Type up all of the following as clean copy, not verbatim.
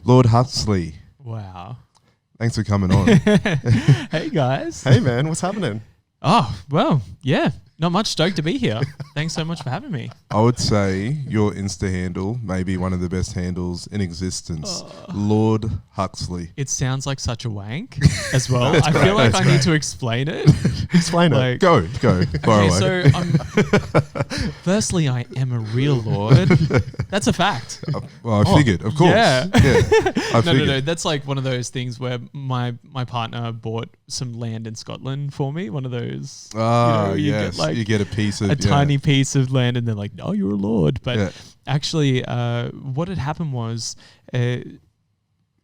Lord Huxley. Wow. Thanks for coming on. Hey, guys. Hey, man, what's happening? Oh, well, yeah. Not much. Stoked to be here. Thanks so much for having me. I would say your Insta handle may be one of the best handles in existence. Lord Huxley. It sounds like such a wank as well. I feel like I need to explain it. Explain it. Go. Far away. So firstly, I am a real lord. That's a fact. Well, I figured, of course. Yeah. I figured. No. That's like one of those things where my partner bought some land in Scotland for me. One of those. Yes. You get a piece of... tiny piece of land and they're like, no, you're a lord. But Yeah. actually, what had happened was...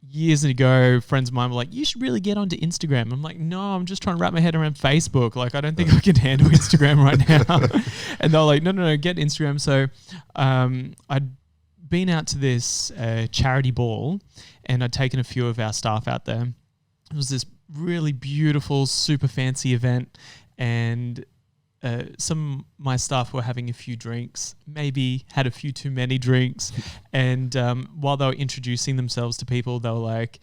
years ago, friends of mine were like, you should really get onto Instagram. I'm like, no, I'm just trying to wrap my head around Facebook. Like, I don't think I can handle Instagram right now. And they're like, no, get Instagram. So I'd been out to this charity ball and I'd taken a few of our staff out there. It was this really beautiful, super fancy event. And some of my staff were having a few drinks, maybe had a few too many drinks. And while they were introducing themselves to people, they were like,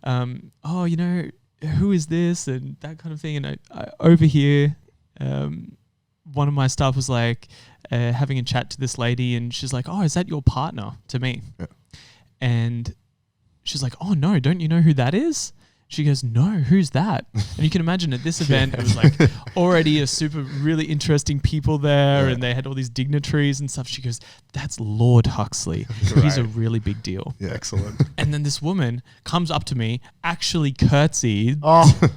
who is this? And that kind of thing. And I over here, one of my staff was like having a chat to this lady and she's like, oh, is that your partner? To me. Yeah. And she's like, oh, no, don't you know who that is? She goes, no, who's that? And you can imagine at this event, it was like already a super really interesting people there and they had all these dignitaries and stuff. She goes, that's Lord Huxley. Right. He's a really big deal. Yeah, excellent. And then this woman comes up to me, actually curtsied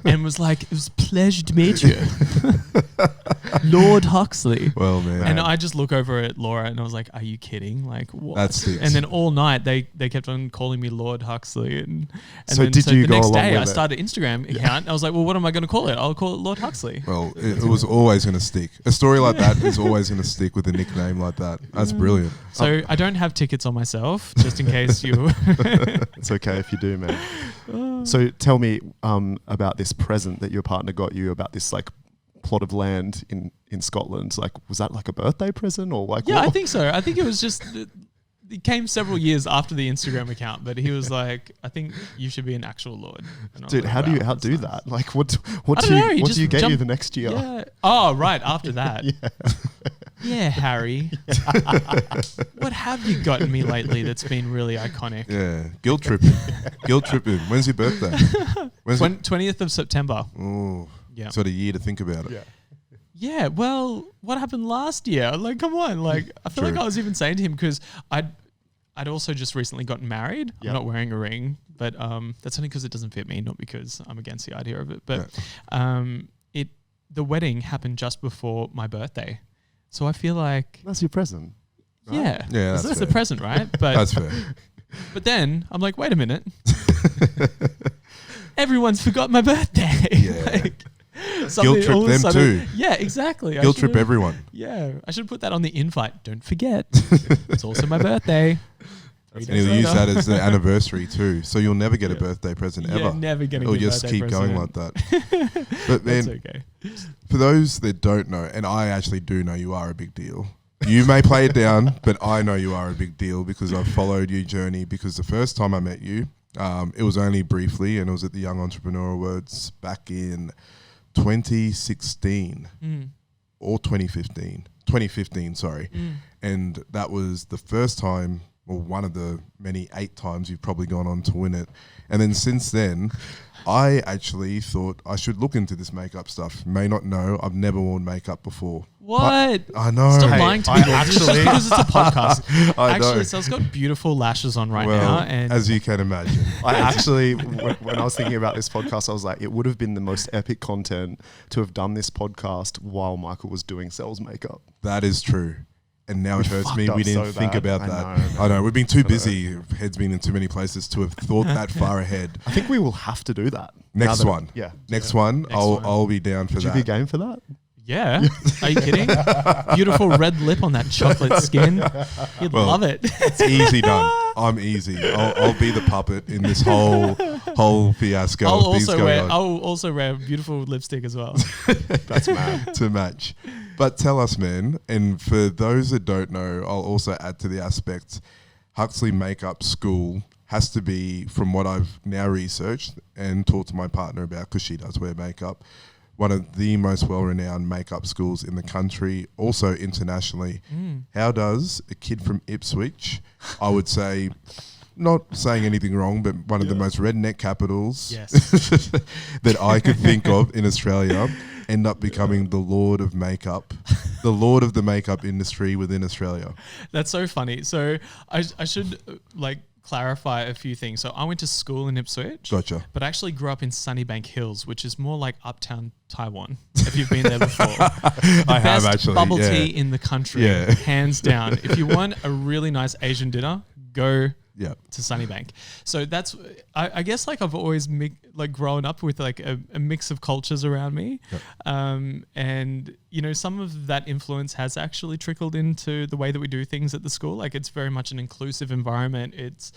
and was like, it was a pleasure to meet you. Lord Huxley. Well, man. And I just look over at Laura and I was like, are you kidding? Like, what? That sticks. And then all night they kept on calling me Lord Huxley. And so then did you the go next along day with I it? started an Instagram account. I was like, well, what am I going to call it? I'll call it Lord Huxley. Well, it was always going to stick. A story like that is always going to stick with a nickname like that. That's brilliant. So I don't have tickets on myself, just in case you... It's okay if you do, man. So tell me about this present that your partner got you, about this like plot of land in Scotland. Like, was that like a birthday present or like... Yeah, what? I think so. I think it was just... It came several years after the Instagram account, but he was like, I think you should be an actual lord. Dude, like, how do you do that? Like, what do you get you the next year? Yeah. Oh, right, after that. Yeah, Harry. What have you gotten me lately that's been really iconic? Yeah, guilt tripping. When's your birthday? 20th of September. Oh, yeah. Sort of year to think about it. Yeah. Yeah, well, what happened last year? Like, come on. Like, I feel like I was even saying to him because I'd also just recently gotten married. Yep. I'm not wearing a ring, but that's only because it doesn't fit me, not because I'm against the idea of it. But the wedding happened just before my birthday. So I feel like... That's your present. Right? Yeah. That's the present, right? But that's fair. But then I'm like, wait a minute. Everyone's forgot my birthday. Yeah. Guilt trip them too. Yeah, exactly. Guilt trip everyone. Yeah, I should put that on the invite. Don't forget, it's also my birthday. And you'll use that as the anniversary too. So you'll never get a birthday present ever. Yeah, never getting a birthday present. It'll just keep going like that. But then, okay. For those that don't know, and I actually do know you are a big deal. You may play it down, but I know you are a big deal because I've followed your journey. Because the first time I met you, it was only briefly, and it was at the Young Entrepreneur Awards back in 2016 or 2015, sorry. And that was the first time, or one of the many 8 times you've probably gone on to win it. And then since then, I actually thought I should look into this makeup stuff. May not know, I've never worn makeup before. What? I know. Stop lying to people. Just because it's a podcast. I know. Actually, Sal's got beautiful lashes on now. And as you can imagine. I actually, when I was thinking about this podcast, I was like, it would have been the most epic content to have done this podcast while Michael was doing Sal's makeup. That is true. And now it hurts me. We didn't think about that. I know. We've been too busy. Head's been in too many places to have thought that far ahead. I think we will have to do that. Next one. Yeah. Next one. I'll be down for that. Would you be game for that? Yeah. Are you kidding? Beautiful red lip on that chocolate skin. You'd love it. It's easy done. I'm easy. I'll be the puppet in this whole fiasco. I'll also wear beautiful lipstick as well. That's mad. To match. But tell us, man, and for those that don't know, I'll also add to the aspect, Huxley Makeup School has to be, from what I've now researched and talked to my partner about, because she does wear makeup, one of the most well-renowned makeup schools in the country, also internationally. How does a kid from Ipswich, I would say, not saying anything wrong, but one of the most redneck capitals that I could think of in Australia, end up becoming the lord of makeup, the lord of the makeup industry within Australia? That's so funny. So I should clarify a few things. So I went to school in Ipswich. Gotcha. But I actually grew up in Sunnybank Hills, which is more like uptown Taiwan, if you've been there before. I have actually. Bubble tea in the country, Yeah. hands down. If you want a really nice Asian dinner, go to Sunnybank. So that's, I guess, like I've always grown up with like a mix of cultures around me. And, you know, some of that influence has actually trickled into the way that we do things at the school. Like it's very much an inclusive environment. It's,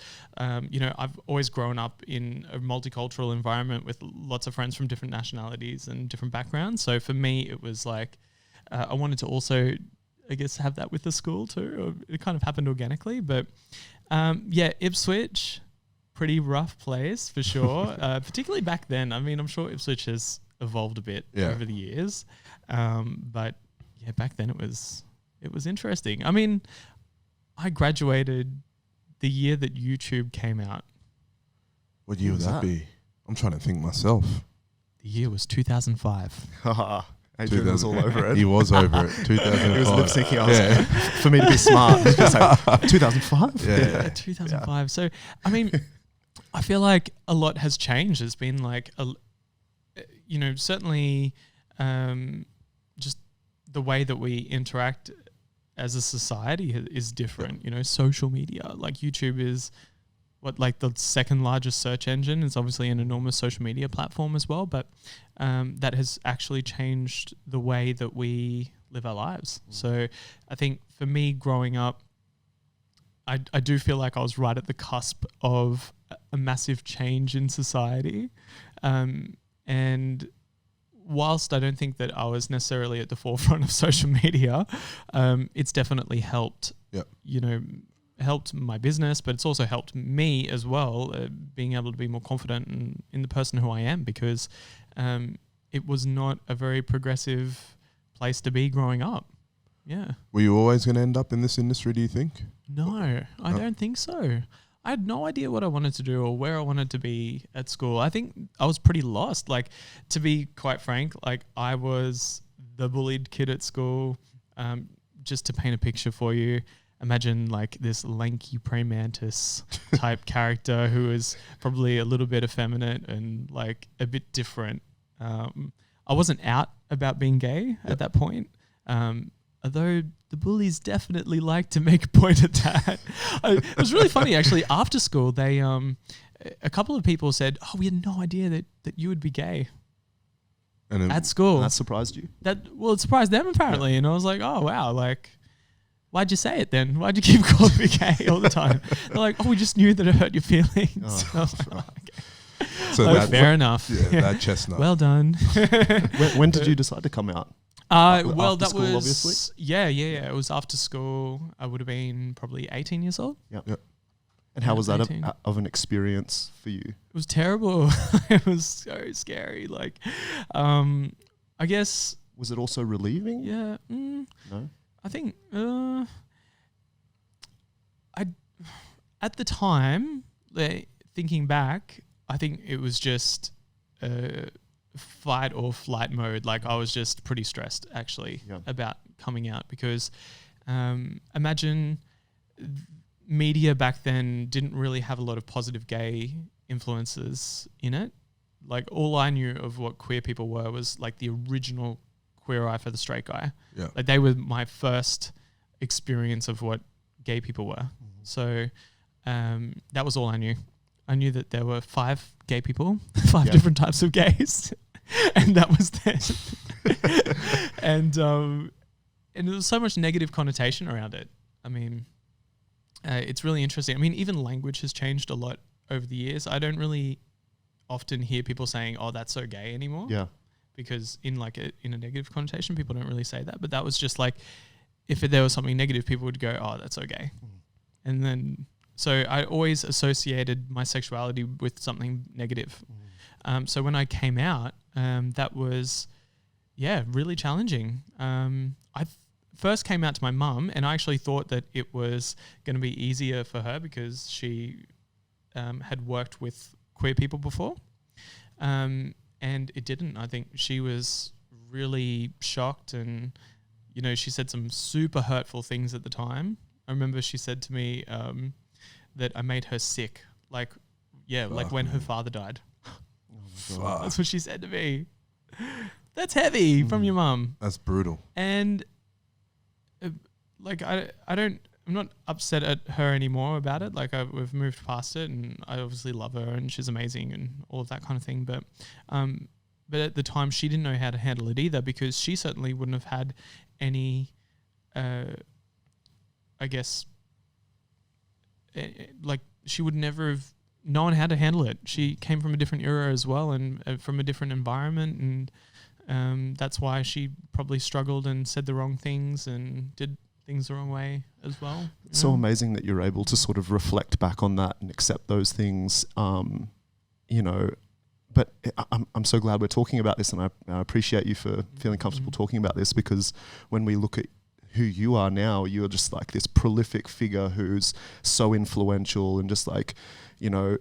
you know, I've always grown up in a multicultural environment with lots of friends from different nationalities and different backgrounds. So for me, it was like, I wanted to also, I guess, have that with the school too. It kind of happened organically, but Ipswich, pretty rough place for sure. Particularly back then. I mean, I'm sure Ipswich has evolved a bit over the years, but yeah, back then it was interesting. I mean, I graduated the year that YouTube came out. What year would that be? I'm trying to think myself. The year was 2005. Adrian was all over it. He was over it. 2005. He was lip syncing. For me to be smart, I was going to say 2005. Yeah, 2005. Yeah. So, I mean, I feel like a lot has changed. There's been like, you know, certainly just the way that we interact as a society is different. You know, social media, like YouTube is the second largest search engine. Is obviously an enormous social media platform as well, but that has actually changed the way that we live our lives. So I think for me growing up, I do feel like I was right at the cusp of a massive change in society. And whilst I don't think that I was necessarily at the forefront of social media, it's definitely helped, you know, helped my business, but it's also helped me as well, being able to be more confident in the person who I am, because it was not a very progressive place to be growing up. Yeah. Were you always going to end up in this industry, do you think? No, I don't think so. I had no idea what I wanted to do or where I wanted to be at school. I think I was pretty lost. Like, to be quite frank, like I was the bullied kid at school. Just to paint a picture for you, imagine like this lanky praying mantis type character who is probably a little bit effeminate and like a bit different. I wasn't out about being gay at that point. Although the bullies definitely like to make a point at that. It was really funny actually. After school, they a couple of people said, "Oh, we had no idea that you would be gay." And at school. That surprised you? It surprised them apparently. And I was like, "Oh wow, like why'd you say it then? Why'd you keep calling me gay all the time?" They're like, "Oh, we just knew that it hurt your feelings." I was like, "Oh, okay." So fair enough. Yeah, that chestnut. Well done. When did you decide to come out? Well, that school, was obviously? Yeah. It was after school. I would have been probably 18 years old. Yep. And how was that of an experience for you? It was terrible. It was so scary. Like, I guess. Was it also relieving? Yeah. No. I think at the time, thinking back, I think it was just fight or flight mode. Like I was just pretty stressed actually about coming out because imagine media back then didn't really have a lot of positive gay influences in it. Like all I knew of what queer people were was like the original Queer Eye for the Straight Guy. Yeah. Like they were my first experience of what gay people were. Mm-hmm. So that was all I knew. I knew that there were 5 gay people, 5 different types of gays, and that was that. And there was so much negative connotation around it. I mean, it's really interesting. I mean, even language has changed a lot over the years. I don't really often hear people saying, "Oh, that's so gay" anymore. Yeah. Because in a negative connotation, people don't really say that. But that was just like, if there was something negative, people would go, "Oh, that's so gay." Mm. And then so I always associated my sexuality with something negative. So when I came out, that was, really challenging. First came out to my mum, and I actually thought that it was going to be easier for her because she had worked with queer people before. And it didn't. I think she was really shocked, and, she said some super hurtful things at the time. I remember she said to me that I made her sick, like when her father died. That's what she said to me. That's heavy from your mum. That's brutal. And I'm not upset at her anymore about it. Like we've moved past it, and I obviously love her, and she's amazing, and all of that kind of thing. But at the time, she didn't know how to handle it either, because she certainly wouldn't have had any, she would never have known how to handle it. She came from a different era as well, and from a different environment, and that's why she probably struggled and said the wrong things and did things the wrong way as well. It's so amazing that you're able to sort of reflect back on that and accept those things, But I'm so glad we're talking about this, and I appreciate you for feeling comfortable talking about this, because when we look at who you are now, you're just like this prolific figure who's so influential and just like,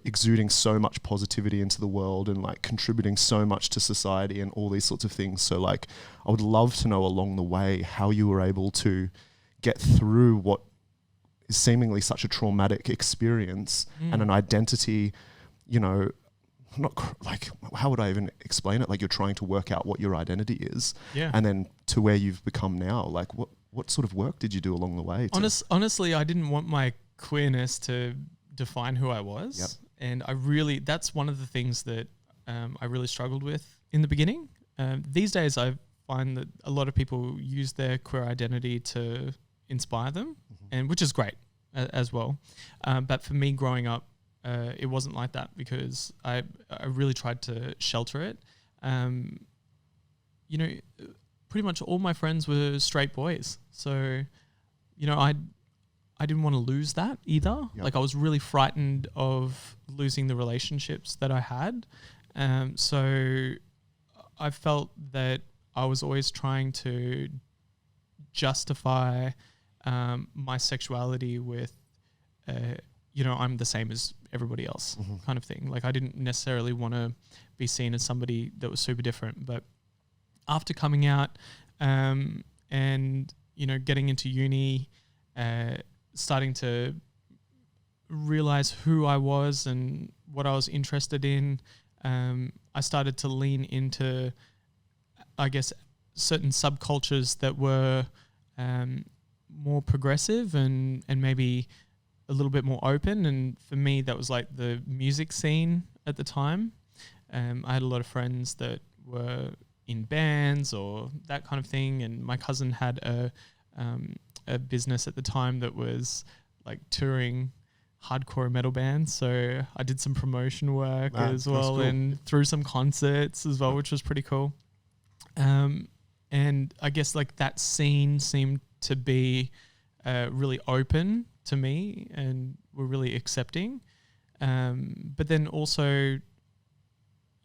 exuding so much positivity into the world and like contributing so much to society and all these sorts of things. So like, I would love to know along the way how you were able to get through what is seemingly such a traumatic experience and an identity, how would I even explain it? Like, you're trying to work out what your identity is, and then to where you've become now. Like, what sort of work did you do along the way? Honestly, I didn't want my queerness to define who I was, and that's one of the things that I really struggled with in the beginning. These days, I find that a lot of people use their queer identity to inspire them, and which is great as well. But for me, growing up, it wasn't like that, because I really tried to shelter it. Pretty much all my friends were straight boys. So, I didn't want to lose that either. Yep. Like, I was really frightened of losing the relationships that I had. So I felt that I was always trying to justify my sexuality with, I'm the same as everybody else kind of thing. Like, I didn't necessarily want to be seen as somebody that was super different. But after coming out and, getting into uni, starting to realize who I was and what I was interested in, I started to lean into, I guess, certain subcultures that were more progressive and maybe a little bit more open. And for me, that was like the music scene at the time. I had a lot of friends that were in bands or that kind of thing, and my cousin had a business at the time that was like touring hardcore metal bands, so I did some promotion work as well, cool. And through some concerts as well, which was pretty cool. And I guess like that scene seemed to be really open to me and were really accepting. But then also,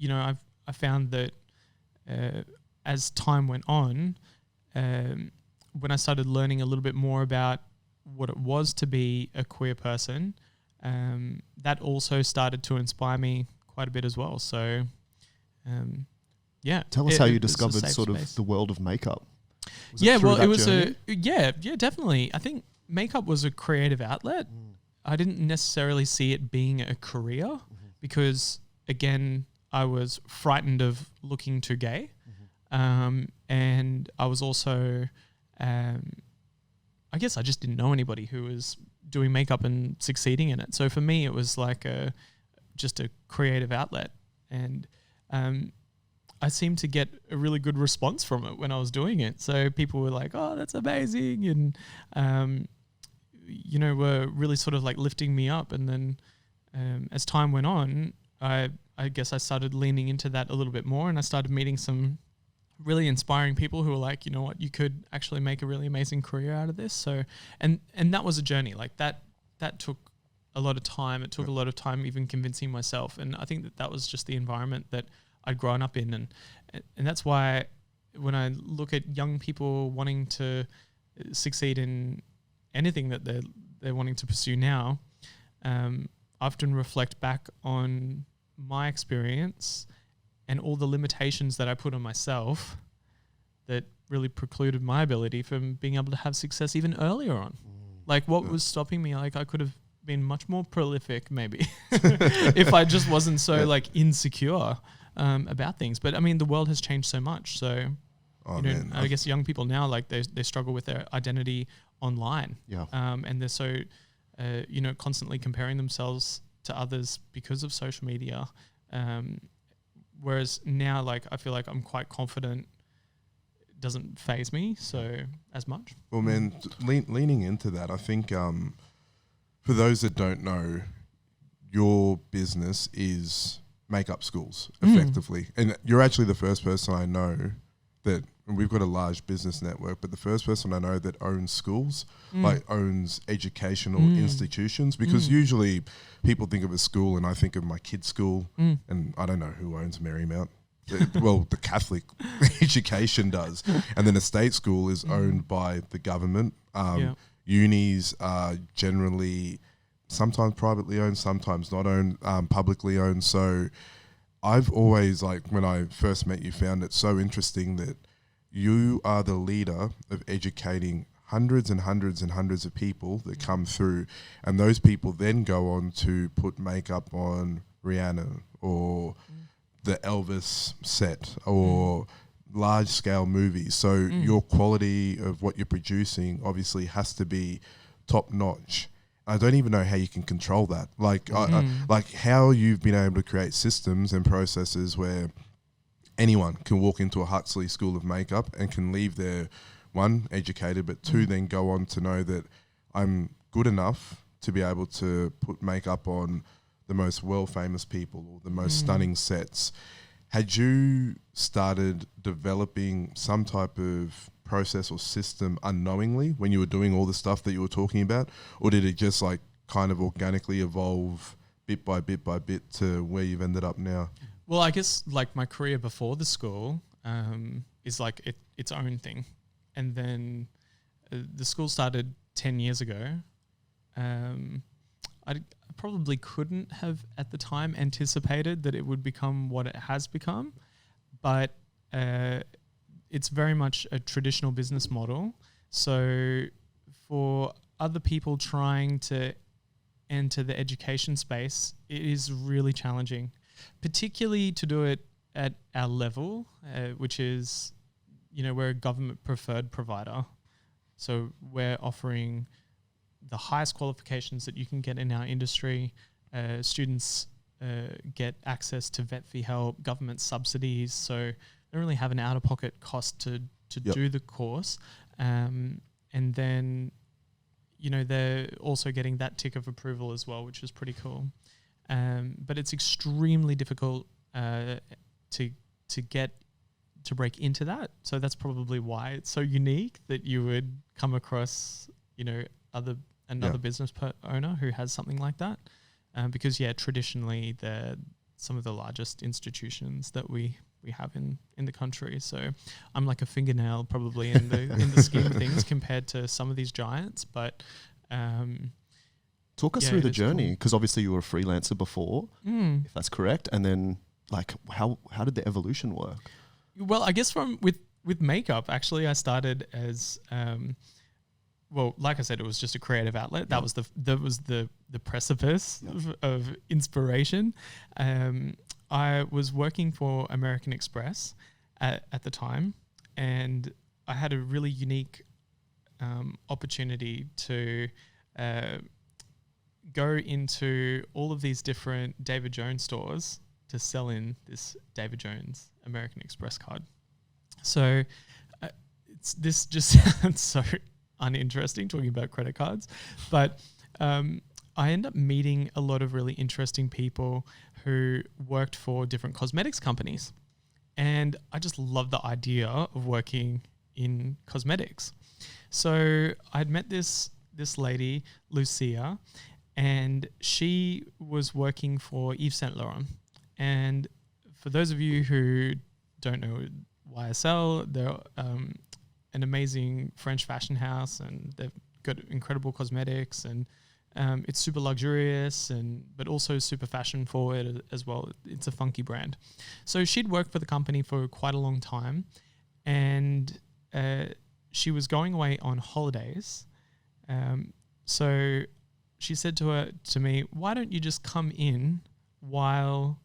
I found that as time went on, when I started learning a little bit more about what it was to be a queer person, that also started to inspire me quite a bit as well. So, Tell us how you discovered sort of the world of makeup. Definitely. I think makeup was a creative outlet. I didn't necessarily see it being a career because, again, I was frightened of looking too gay. And I was also, I guess I just didn't know anybody who was doing makeup and succeeding in it. So for me, it was like just a creative outlet. And I seemed to get a really good response from it when I was doing it. So people were like, oh, that's amazing. And, were really sort of like lifting me up. And then as time went on, I guess I started leaning into that a little bit more, and I started meeting some really inspiring people who were like, you know what, you could actually make a really amazing career out of this. So, and that was a journey. Like that took a lot of time. It took a lot of time even convincing myself. And I think that was just the environment that I'd grown up in. And that's why when I look at young people wanting to succeed in anything that they're wanting to pursue now, I often reflect back on my experience and all the limitations that I put on myself that really precluded my ability from being able to have success even earlier on. Like what was stopping me? Like I could have been much more prolific maybe if I just wasn't so like insecure about things. But I mean, the world has changed so much. So, I guess young people now, like they struggle with their identity online. Yeah. And they're so, constantly comparing themselves to others because of social media. Whereas now, like, I feel like I'm quite confident. It doesn't faze me so as much. Well, man, leaning into that, I think for those that don't know, your business is makeup schools, effectively. And you're actually the first person I know that, and we've got a large business network, but the first person I know that owns schools, like owns educational institutions, because usually people think of a school and I think of my kid's school, and I don't know who owns Marymount. Well, the Catholic education does. And then a state school is owned by the government. Unis are generally sometimes privately owned, sometimes not owned, publicly owned. So I've always, like, when I first met you, found it so interesting that you are the leader of educating hundreds and hundreds and hundreds of people that come through, and those people then go on to put makeup on Rihanna or the Elvis set or large scale movies. So your quality of what you're producing obviously has to be top notch. I don't even know how you can control that. Like, like how you've been able to create systems and processes where anyone can walk into a Huxley School of Makeup and can leave there, one, educated, but two, then go on to know that I'm good enough to be able to put makeup on the most world-famous people or the most stunning sets. Had you started developing some type of process or system unknowingly when you were doing all the stuff that you were talking about, or did it just like kind of organically evolve bit by bit by bit to where you've ended up now? Well, I guess like my career before the school is like its own thing. And then the school started 10 years ago. I probably couldn't have at the time anticipated that it would become what it has become, but it's very much a traditional business model. So for other people trying to enter the education space, it is really challenging, particularly to do it at our level, which is, we're a government preferred provider. So we're offering the highest qualifications that you can get in our industry. Students get access to vet fee help, government subsidies, so they don't really have an out-of-pocket cost to do the course. And then, they're also getting that tick of approval as well, which is pretty cool. But it's extremely difficult to break into that. So that's probably why it's so unique that you would come across, another business owner who has something like that. Because traditionally they're some of the largest institutions that we have in the country. So I'm like a fingernail probably in the scheme of things compared to some of these giants. But talk us through the journey, because obviously you were a freelancer before, if that's correct. And then like how did the evolution work? Well, I guess with makeup, actually, I started as like I said, it was just a creative outlet. That was the precipice of inspiration. I was working for American Express at the time, and I had a really unique opportunity to go into all of these different David Jones stores to sell in this David Jones American Express card. So this just sounds so uninteresting talking about credit cards, but I end up meeting a lot of really interesting people who worked for different cosmetics companies, and I just love the idea of working in cosmetics. So I'd met this lady, Lucia, and she was working for Yves Saint Laurent. And for those of you who don't know YSL, they're an amazing French fashion house, and they've got incredible cosmetics, and it's super luxurious, but also super fashion forward as well. It's a funky brand. So she'd worked for the company for quite a long time, and she was going away on holidays. So she said to me, "Why don't you just come in while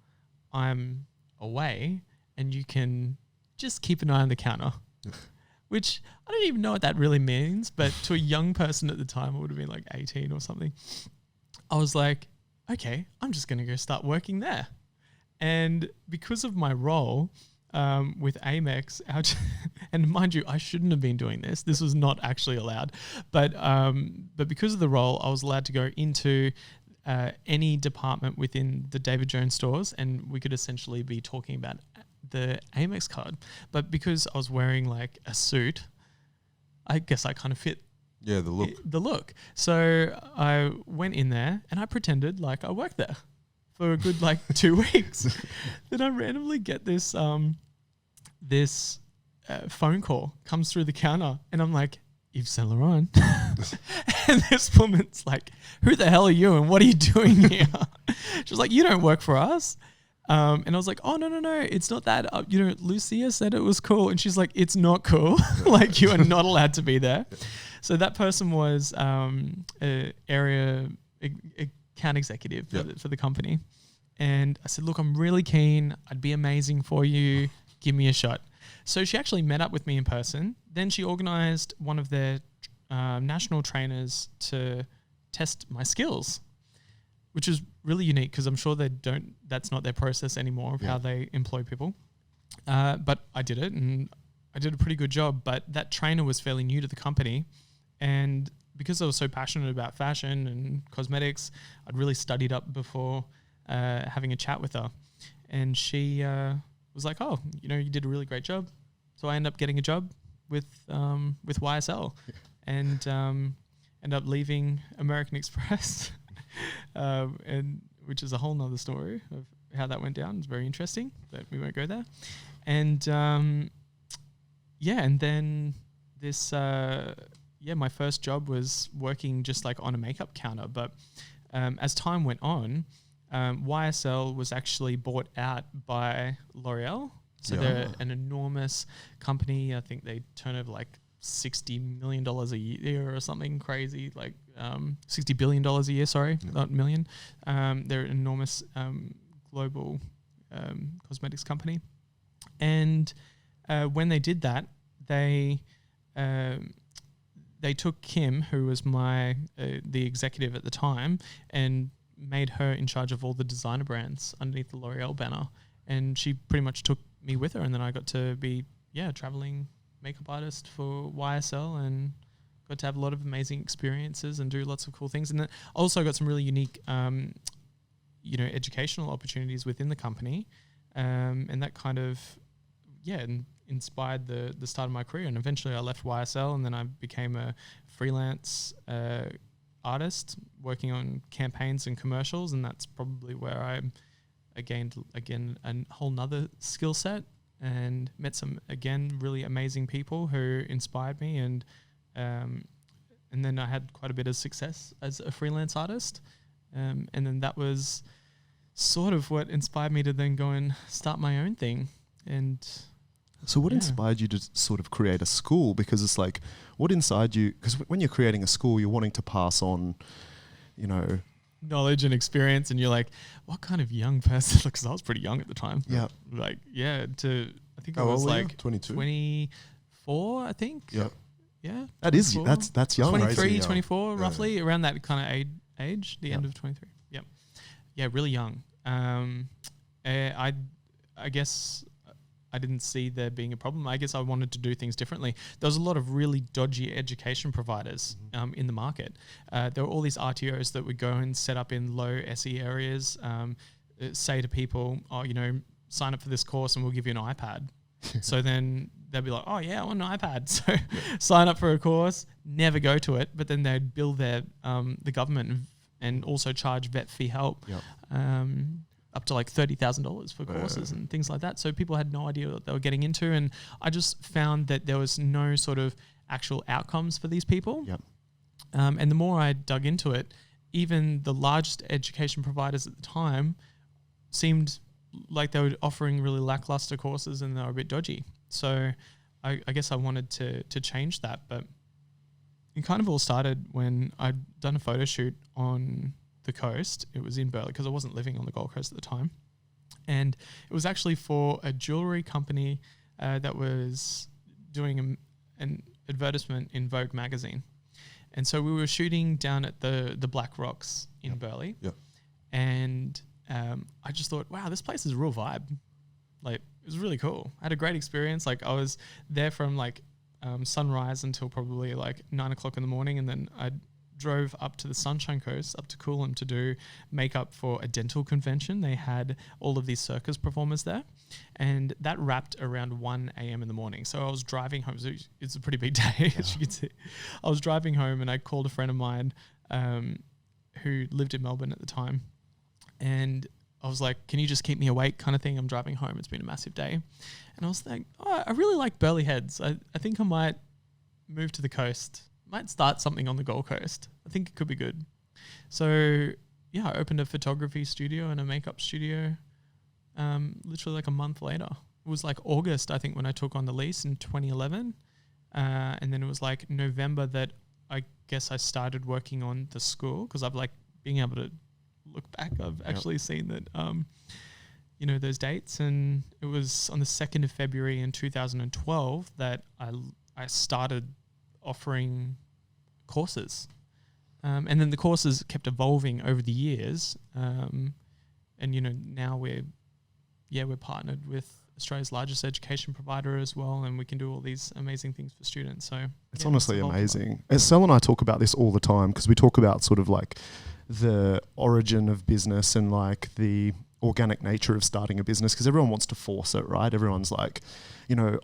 I'm away, and you can just keep an eye on the counter?" Which I don't even know what that really means, but to a young person at the time, it would have been like 18 or something. I was like, okay, I'm just going to go start working there. And because of my role with Amex, and mind you, I shouldn't have been doing this. This was not actually allowed. But because of the role, I was allowed to go into any department within the David Jones stores, and we could essentially be talking about the Amex card. But because I was wearing like a suit, I guess I kind of fit the look. So I went in there and I pretended like I worked there for a good like 2 weeks. Then I randomly get this phone call comes through the counter, and I'm like, Yves Saint Laurent. And this woman's like, "Who the hell are you and what are you doing here?" She was like, "You don't work for us." And I was like, "Oh, no, it's not that. Lucia said it was cool." And she's like, "It's not cool. Like, you are not allowed to be there." So that person was area account executive for the company. And I said, "Look, I'm really keen. I'd be amazing for you. Give me a shot." So she actually met up with me in person. Then she organized one of their national trainers to test my skills, which is really unique because I'm sure that's not their process anymore of how they employ people. But I did it, and I did a pretty good job. But that trainer was fairly new to the company. And because I was so passionate about fashion and cosmetics, I'd really studied up before having a chat with her. And she was like, "Oh, you did a really great job." So I ended up getting a job with YSL and ended up leaving American Express. And which is a whole nother story of how that went down. It's very interesting, but we won't go there. And and then this my first job was working just like on a makeup counter. But as time went on, YSL was actually bought out by L'Oreal. So they're an enormous company. I think they turn over like $60 million a year or something crazy, like $60 billion a year, not million. They're an enormous global cosmetics company. And when they did that, they took Kim, who was the executive at the time, and made her in charge of all the designer brands underneath the L'Oreal banner. And she pretty much took me with her, and then I got to be traveling makeup artist for YSL and got to have a lot of amazing experiences and do lots of cool things. And then also got some really unique educational opportunities within the company, and that kind of inspired the start of my career. And eventually I left YSL, and then I became a freelance artist working on campaigns and commercials, and that's probably where I gained again a whole nother skill set and met some really amazing people who inspired me, and then I had quite a bit of success as a freelance artist, and then that was sort of what inspired me to then go and start my own thing. And so what inspired you to sort of create a school? Because it's like, what inside you, because when you're creating a school, you're wanting to pass on, knowledge and experience, and you're like, what kind of young person? Because I was pretty young at the time. Yeah. I think I was like 22? 24, I think. Yeah. Yeah. That's young. 23, young. 24, roughly, around that kind of age, the end of 23. Yep. Yeah, really young. I guess I didn't see there being a problem. I guess I wanted to do things differently. There was a lot of really dodgy education providers in the market. There were all these RTOs that would go and set up in low SE areas, say to people, sign up for this course and we'll give you an iPad. So then they'd be like, "Oh yeah, I want an iPad." So sign up for a course, never go to it, but then they'd bill their the government and also charge vet fee help. Yep. Up to like $30,000 for courses and things like that. So people had no idea what they were getting into. And I just found that there was no sort of actual outcomes for these people. Yep. And the more I dug into it, even the largest education providers at the time seemed like they were offering really lackluster courses and they were a bit dodgy. So I guess I wanted to change that. But it kind of all started when I'd done a photo shoot on the coast. It was in Burleigh because I wasn't living on the Gold Coast at the time. And it was actually for a jewellery company that was doing an advertisement in Vogue magazine. And so we were shooting down at the Black Rocks in Burleigh. Yep. And I just thought, wow, this place is a real vibe. Like, it was really cool. I had a great experience. Like, I was there from like sunrise until probably like 9 o'clock in the morning. And then I drove up to the Sunshine Coast, up to Coolum, to do makeup for a dental convention. They had all of these circus performers there, and that wrapped around 1 a.m. in the morning. So I was driving home. So it's a pretty big day, as you can see. I was driving home, and I called a friend of mine who lived in Melbourne at the time, and I was like, can you just keep me awake kind of thing? I'm driving home. It's been a massive day. And I was like, I really like Burleigh Heads. I think I might move to the coast. Might start something on the Gold Coast. I think it could be good. So yeah, I opened a photography studio and a makeup studio literally like a month later. It was like August, I think, when I took on the lease in 2011. And then it was like November that I guess I started working on the school, because I've like being able to look back, I've actually seen that, you know, those dates. And it was on the 2nd of February in 2012 that I started offering courses. And then the courses kept evolving over the years. And, you know, now we're partnered with Australia's largest education provider as well, and we can do all these amazing things for students. So it's honestly amazing. Estelle and I talk about this all the time, because we talk about sort of like the origin of business and like the organic nature of starting a business, because everyone wants to force it, right? Everyone's like, you know,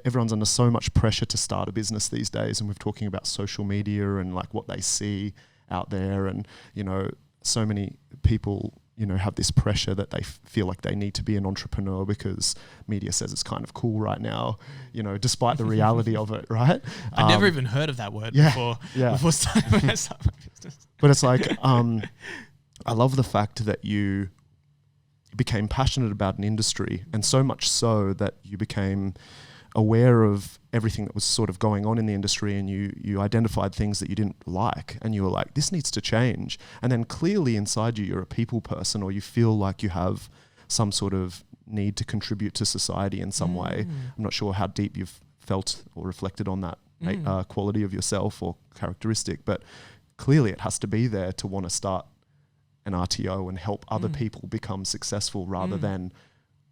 everyone's under so much pressure to start a business these days, and we're talking about social media and like what they see out there, and you know, so many people, you know, have this pressure that they feel like they need to be an entrepreneur because media says it's kind of cool right now, you know, despite the reality of it, right? I'd never even heard of that word before starting when I started my business. But it's like, I love the fact that you became passionate about an industry, and so much so that you became aware of everything that was sort of going on in the industry, and you identified things that you didn't like, and you were like, this needs to change. And then clearly inside you, you're a people person, or you feel like you have some sort of need to contribute to society in some way. I'm not sure how deep you've felt or reflected on that quality of yourself or characteristic, but clearly it has to be there to want to start an RTO and help other people become successful, rather than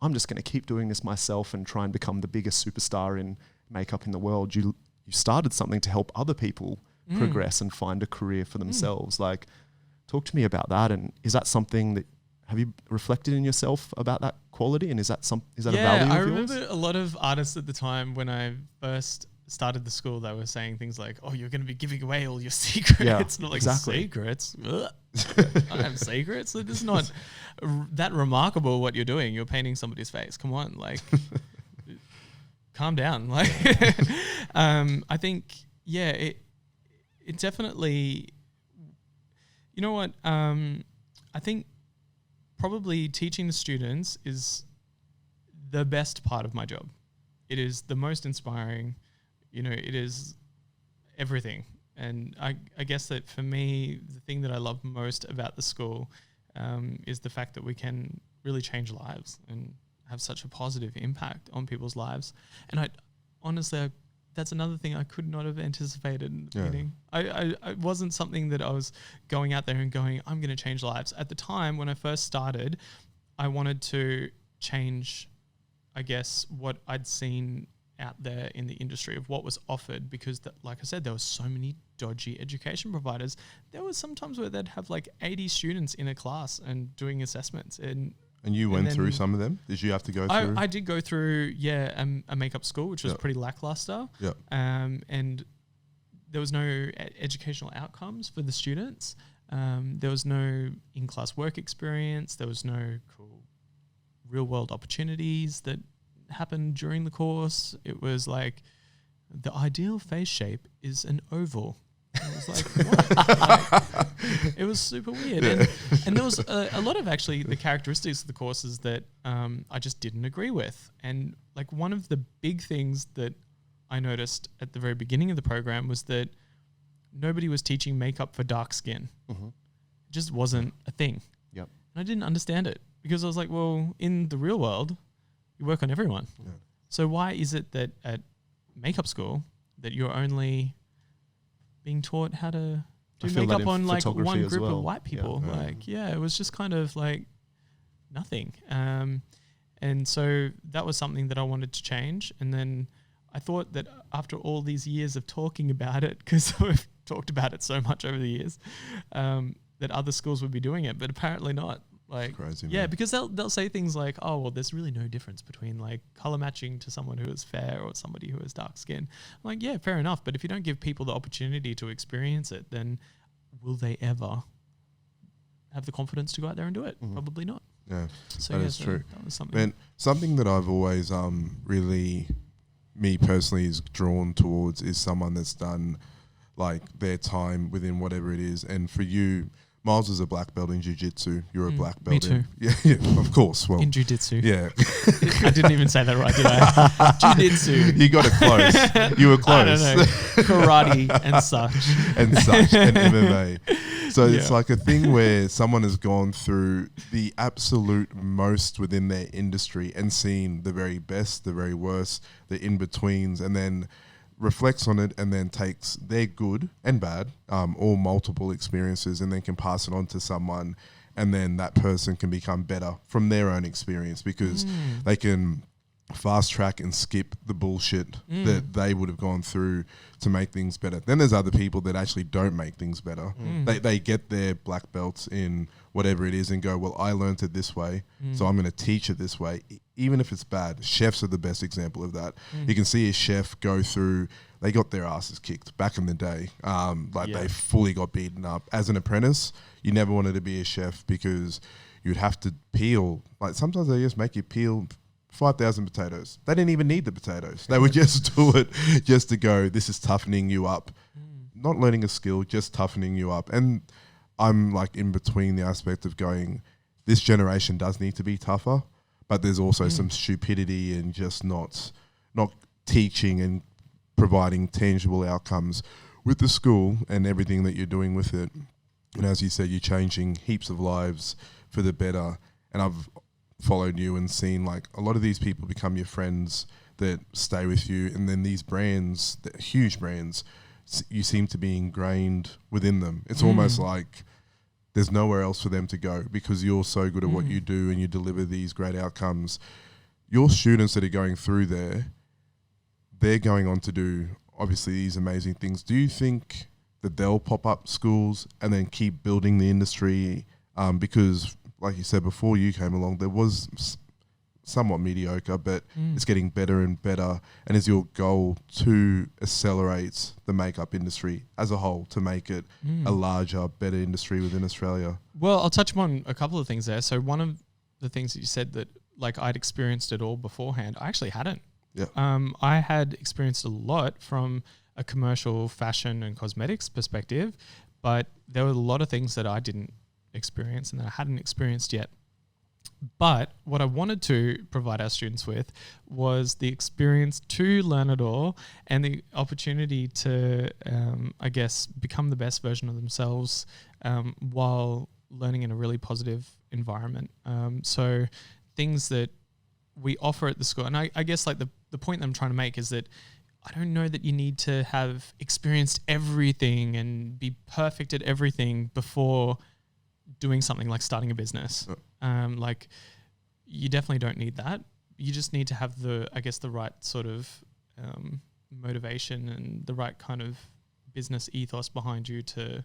I'm just going to keep doing this myself and try and become the biggest superstar in makeup in the world. You started something to help other people progress and find a career for themselves. Like, talk to me about that. And is that something that, have you reflected in yourself about that quality? And is that a value of yours? Yeah, I remember a lot of artists at the time when I first started the school, they were saying things like, oh, you're going to be giving away all your secrets. Yeah, Not like exactly. Secrets. I have secrets. It's not that remarkable what you're doing. You're painting somebody's face. Come on, like, calm down. Like, I think, it definitely, you know what? I think probably teaching the students is the best part of my job. It is the most inspiring. You know, it is everything. And I guess that for me, the thing that I love most about the school is the fact that we can really change lives and have such a positive impact on people's lives. And I honestly, that's another thing I could not have anticipated in the beginning. I wasn't something that I was going out there and going, I'm going to change lives. At the time when I first started, I wanted to change, I guess, what I'd seen out there in the industry of what was offered, because like I said, there were so many dodgy education providers. There was sometimes where they'd have like 80 students in a class and doing assessments. And you went through some of them? Did you have to go through? I did go through, a makeup school, which was pretty lackluster. Yep. And there was no educational outcomes for the students. There was no in-class work experience. There was no cool real-world opportunities that happened during the course. It was like the ideal face shape is an oval. I was like, what? Like, it was super weird. And there was a lot of actually the characteristics of the courses that I just didn't agree with. And like one of the big things that I noticed at the very beginning of the program was that nobody was teaching makeup for dark skin. Mm-hmm. It just wasn't a thing. Yep. And I didn't understand it because I was like, well, in the real world, you work on everyone. Yeah. So why is it that at makeup school that you're only being taught how to do makeup on like one group of white people? Yeah. Like, yeah, it was just kind of like nothing. And so that was something that I wanted to change. And then I thought that after all these years of talking about it, because we've talked about it so much over the years, that other schools would be doing it, but apparently not. Like, crazy, yeah, man. because they'll say things like, "Oh, well, there's really no difference between like color matching to someone who is fair or somebody who has dark skin." I'm like, yeah, fair enough, but if you don't give people the opportunity to experience it, then will they ever have the confidence to go out there and do it? Mm-hmm. Probably not. Yeah, So that is true. That was something. And something that I've always really, me personally, is drawn towards is someone that's done like their time within whatever it is. And for you, Miles is a black belt in jiu-jitsu. You're a black belt. Me too. Yeah, of course. Well, in jiu-jitsu. yeah. I didn't even say that right, did I? Jiu-jitsu. You got it close. You were close. I don't know. Karate and such. and MMA. So it's like a thing where someone has gone through the absolute most within their industry and seen the very best, the very worst, the in-betweens, and then reflects on it and then takes their good and bad, all multiple experiences, and then can pass it on to someone, and then that person can become better from their own experience because they can fast track and skip the bullshit that they would have gone through to make things better. Then there's other people that actually don't make things better. They get their black belts in whatever it is and go, well, I learned it this way, so I'm going to teach it this way, even if it's bad. Chefs are the best example of that. You can see a chef go through, they got their asses kicked back in the day. They fully got beaten up. As an apprentice, you never wanted to be a chef because you'd have to peel. Like sometimes they just make you peel 5,000 potatoes. They didn't even need the potatoes. They would just do it just to go, this is toughening you up. Not learning a skill, just toughening you up. And I'm like in between the aspect of going, this generation does need to be tougher, but there's also some stupidity and just not teaching and providing tangible outcomes with the school and everything that you're doing with it. And as you said, you're changing heaps of lives for the better. And I've followed you and seen like a lot of these people become your friends that stay with you, and then these brands, the huge brands, you seem to be ingrained within them. It's almost like there's nowhere else for them to go because you're so good at what you do and you deliver these great outcomes. Your students that are going through there, they're going on to do obviously these amazing things. Do you think that they'll pop up schools and then keep building the industry? Because like you said, before you came along, there was somewhat mediocre, but it's getting better and better. And is your goal to accelerate the makeup industry as a whole to make it a larger, better industry within Australia? Well, I'll touch upon a couple of things there. So one of the things that you said that like I'd experienced it all beforehand, I actually hadn't. Yeah. I had experienced a lot from a commercial fashion and cosmetics perspective, but there were a lot of things that I didn't experience and that I hadn't experienced yet. But what I wanted to provide our students with was the experience to learn it all and the opportunity to, I guess, become the best version of themselves while learning in a really positive environment. So things that we offer at the school, and I guess like the point that I'm trying to make is that I don't know that you need to have experienced everything and be perfect at everything before doing something like starting a business. Like you definitely don't need that. You just need to have the right sort of motivation and the right kind of business ethos behind you to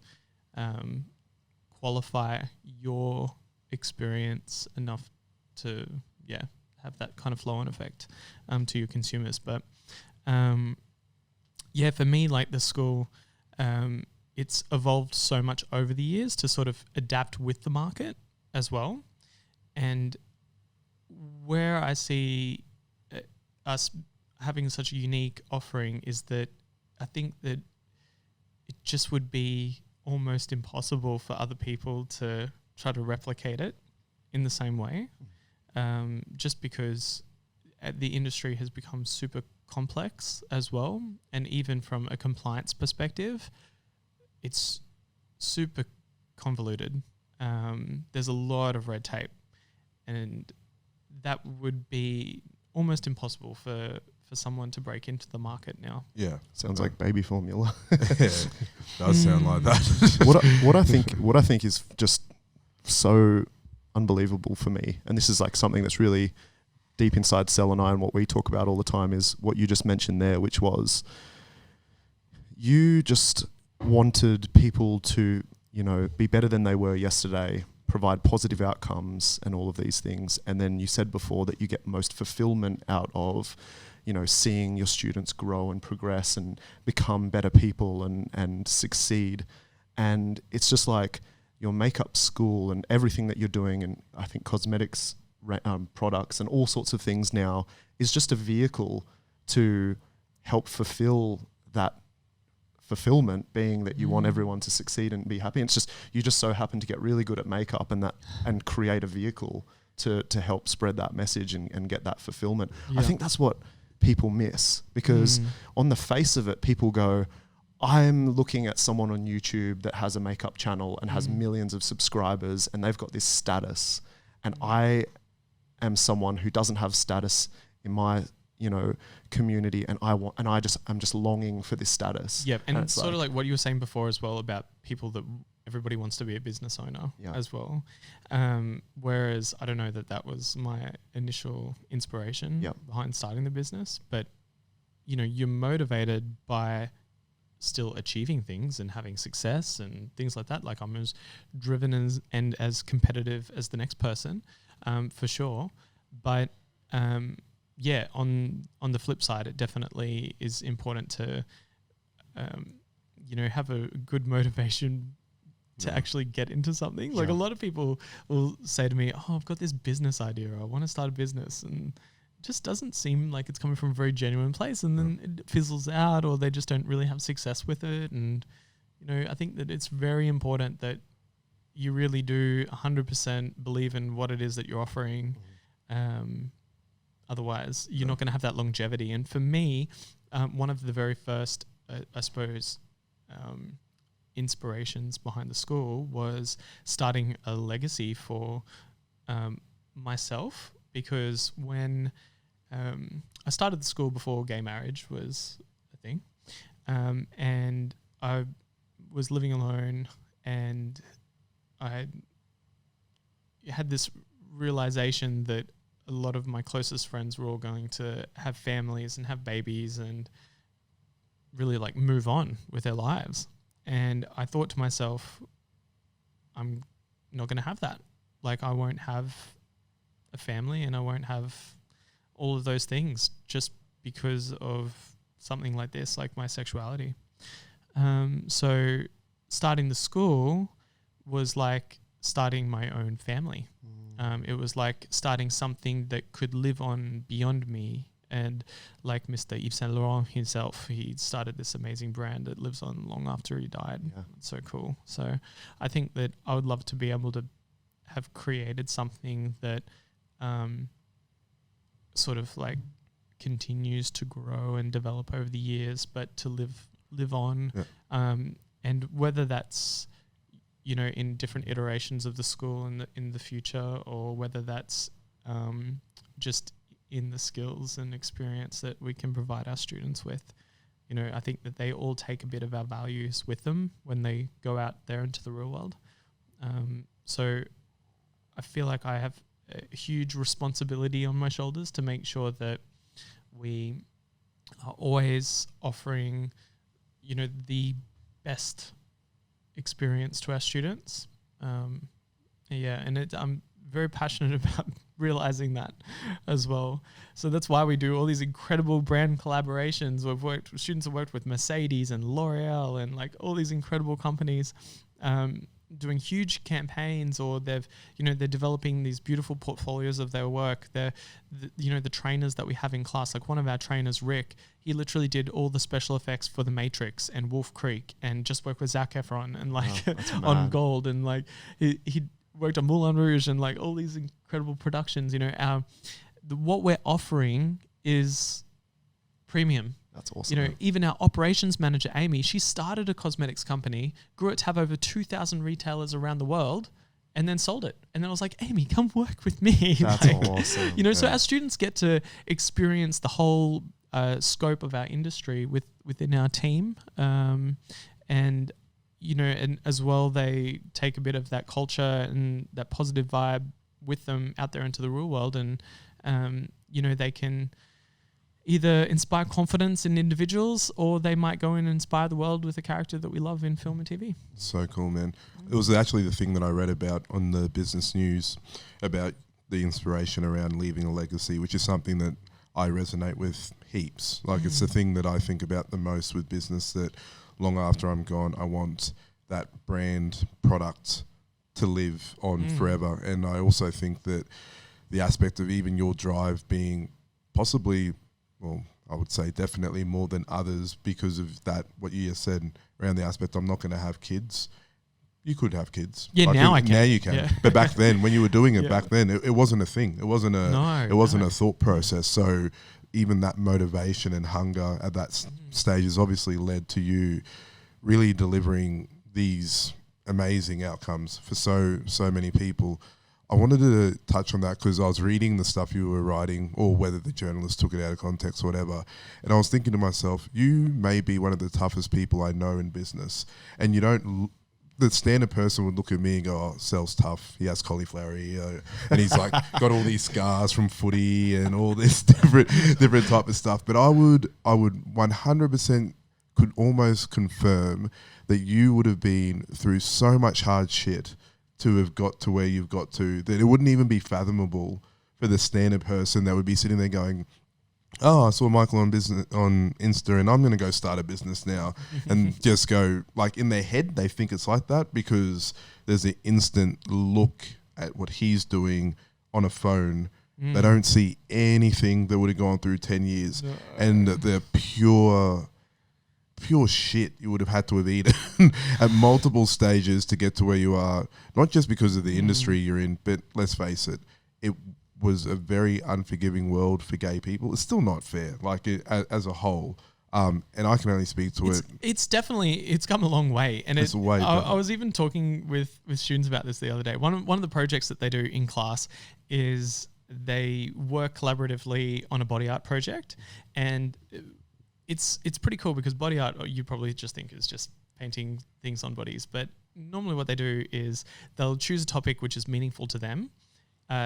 qualify your experience enough to have that kind of flow-on effect to your consumers. But for me, like the school, it's evolved so much over the years to sort of adapt with the market as well. And where I see us having such a unique offering is that I think that it just would be almost impossible for other people to try to replicate it in the same way, just because the industry has become super complex as well. And even from a compliance perspective, it's super convoluted. There's a lot of red tape, and that would be almost impossible for someone to break into the market now. Yeah. Sounds like baby formula. Does sound like that. What I think is just so unbelievable for me, and this is like something that's really deep inside Sel and I, and what we talk about all the time, is what you just mentioned there, which was you just wanted people to, you know, be better than they were yesterday, provide positive outcomes and all of these things. And then you said before that you get most fulfillment out of, you know, seeing your students grow and progress and become better people and succeed. And it's just like your makeup school and everything that you're doing, and I think cosmetics products and all sorts of things now is just a vehicle to help fulfill that fulfillment, being that you want everyone to succeed and be happy. And it's just, you just so happen to get really good at makeup and create a vehicle to help spread that message and get that fulfillment. Yeah. I think that's what people miss, because on the face of it, people go, I'm looking at someone on YouTube that has a makeup channel and has millions of subscribers, and they've got this status, and I am someone who doesn't have status in my, you know, community, and I'm just longing for this status. Yeah, and it's sort of like what you were saying before as well about people that everybody wants to be a business owner as well. Whereas I don't know that was my initial inspiration behind starting the business, but you know, you're motivated by still achieving things and having success and things like that. Like I'm as driven and as competitive as the next person, for sure. But yeah, on the flip side, it definitely is important to, you know, have a good motivation to actually get into something. Like a lot of people will say to me, oh, I've got this business idea, or I want to start a business, and it just doesn't seem like it's coming from a very genuine place, and then it fizzles out, or they just don't really have success with it. And, you know, I think that it's very important that you really do 100% believe in what it is that you're offering. Otherwise, you're not going to have that longevity. And for me, one of the very first, I suppose, inspirations behind the school was starting a legacy for myself, because when I started the school before gay marriage was a thing, and I was living alone, and I had this realization that a lot of my closest friends were all going to have families and have babies and really like move on with their lives. And I thought to myself, I'm not going to have that. Like I won't have a family and I won't have all of those things just because of something like this, like my sexuality. So starting the school was like starting my own family. It was like starting something that could live on beyond me. And like Mr. Yves Saint Laurent himself, he started this amazing brand that lives on long after he died. Yeah. It's so cool. So I think that I would love to be able to have created something that sort of like continues to grow and develop over the years, but to live on. Yeah. And whether that's, you know, in different iterations of the school in the future, or whether that's just in the skills and experience that we can provide our students with. You know, I think that they all take a bit of our values with them when they go out there into the real world. So I feel like I have a huge responsibility on my shoulders to make sure that we are always offering, you know, the best experience to our students. Yeah, and I'm very passionate about realizing that as well. So that's why we do all these incredible brand collaborations. Students have worked with Mercedes and L'Oreal and like all these incredible companies, doing huge campaigns, or they're developing these beautiful portfolios of their work. The trainers that we have in class, like one of our trainers, Rick, he literally did all the special effects for The Matrix and Wolf Creek, and just worked with Zac Efron and like on Gold, and like he worked on Moulin Rouge and like all these incredible productions. What we're offering is premium. That's awesome. Even our operations manager, Amy, she started a cosmetics company, grew it to have over 2,000 retailers around the world, and then sold it. And then I was like, Amy, come work with me. That's awesome. So our students get to experience the whole scope of our industry within our team. And as well, they take a bit of that culture and that positive vibe with them out there into the real world. And, they can either inspire confidence in individuals, or they might go in and inspire the world with a character that we love in film and TV. So cool, man. It was actually the thing that I read about on the business news about the inspiration around leaving a legacy, which is something that I resonate with heaps. Like it's the thing that I think about the most with business, that long after I'm gone, I want that brand product to live on forever. And I also think that the aspect of even your drive being possibly, well, I would say definitely more than others, because of that, what you just said around the aspect, I'm not going to have kids. You could have kids. Yeah, now I can. Now you can. Yeah. But back then, when you were doing it, back then, it wasn't a thing. It wasn't a thought process. So even that motivation and hunger at that stage has obviously led to you really delivering these amazing outcomes for so many people. I wanted to touch on that because I was reading the stuff you were writing, or whether the journalist took it out of context or whatever, and I was thinking to myself, you may be one of the toughest people I know in business, and the standard person would look at me and go, oh, Sel's tough, he has cauliflower ear, and he's like got all these scars from footy and all this different type of stuff. But I would 100% could almost confirm that you would have been through so much hard shit to have got to where you've got to, that it wouldn't even be fathomable for the standard person that would be sitting there going, oh, I saw Michael on Insta and I'm going to go start a business now, and just go, like, in their head, they think it's like that because there's an instant look at what he's doing on a phone. They don't see anything that would have gone through 10 years and the pure shit you would have had to have eaten at multiple stages to get to where you are, not just because of the industry you're in, but let's face it, it was a very unforgiving world for gay people. It's still not fair, like as a whole. And I can only speak to it. It's come a long way. And it's way better. I was even talking with students about this the other day. One of the projects that they do in class is they work collaboratively on a body art project, and it's pretty cool because body art, you probably just think is just painting things on bodies, but normally what they do is they'll choose a topic which is meaningful to them.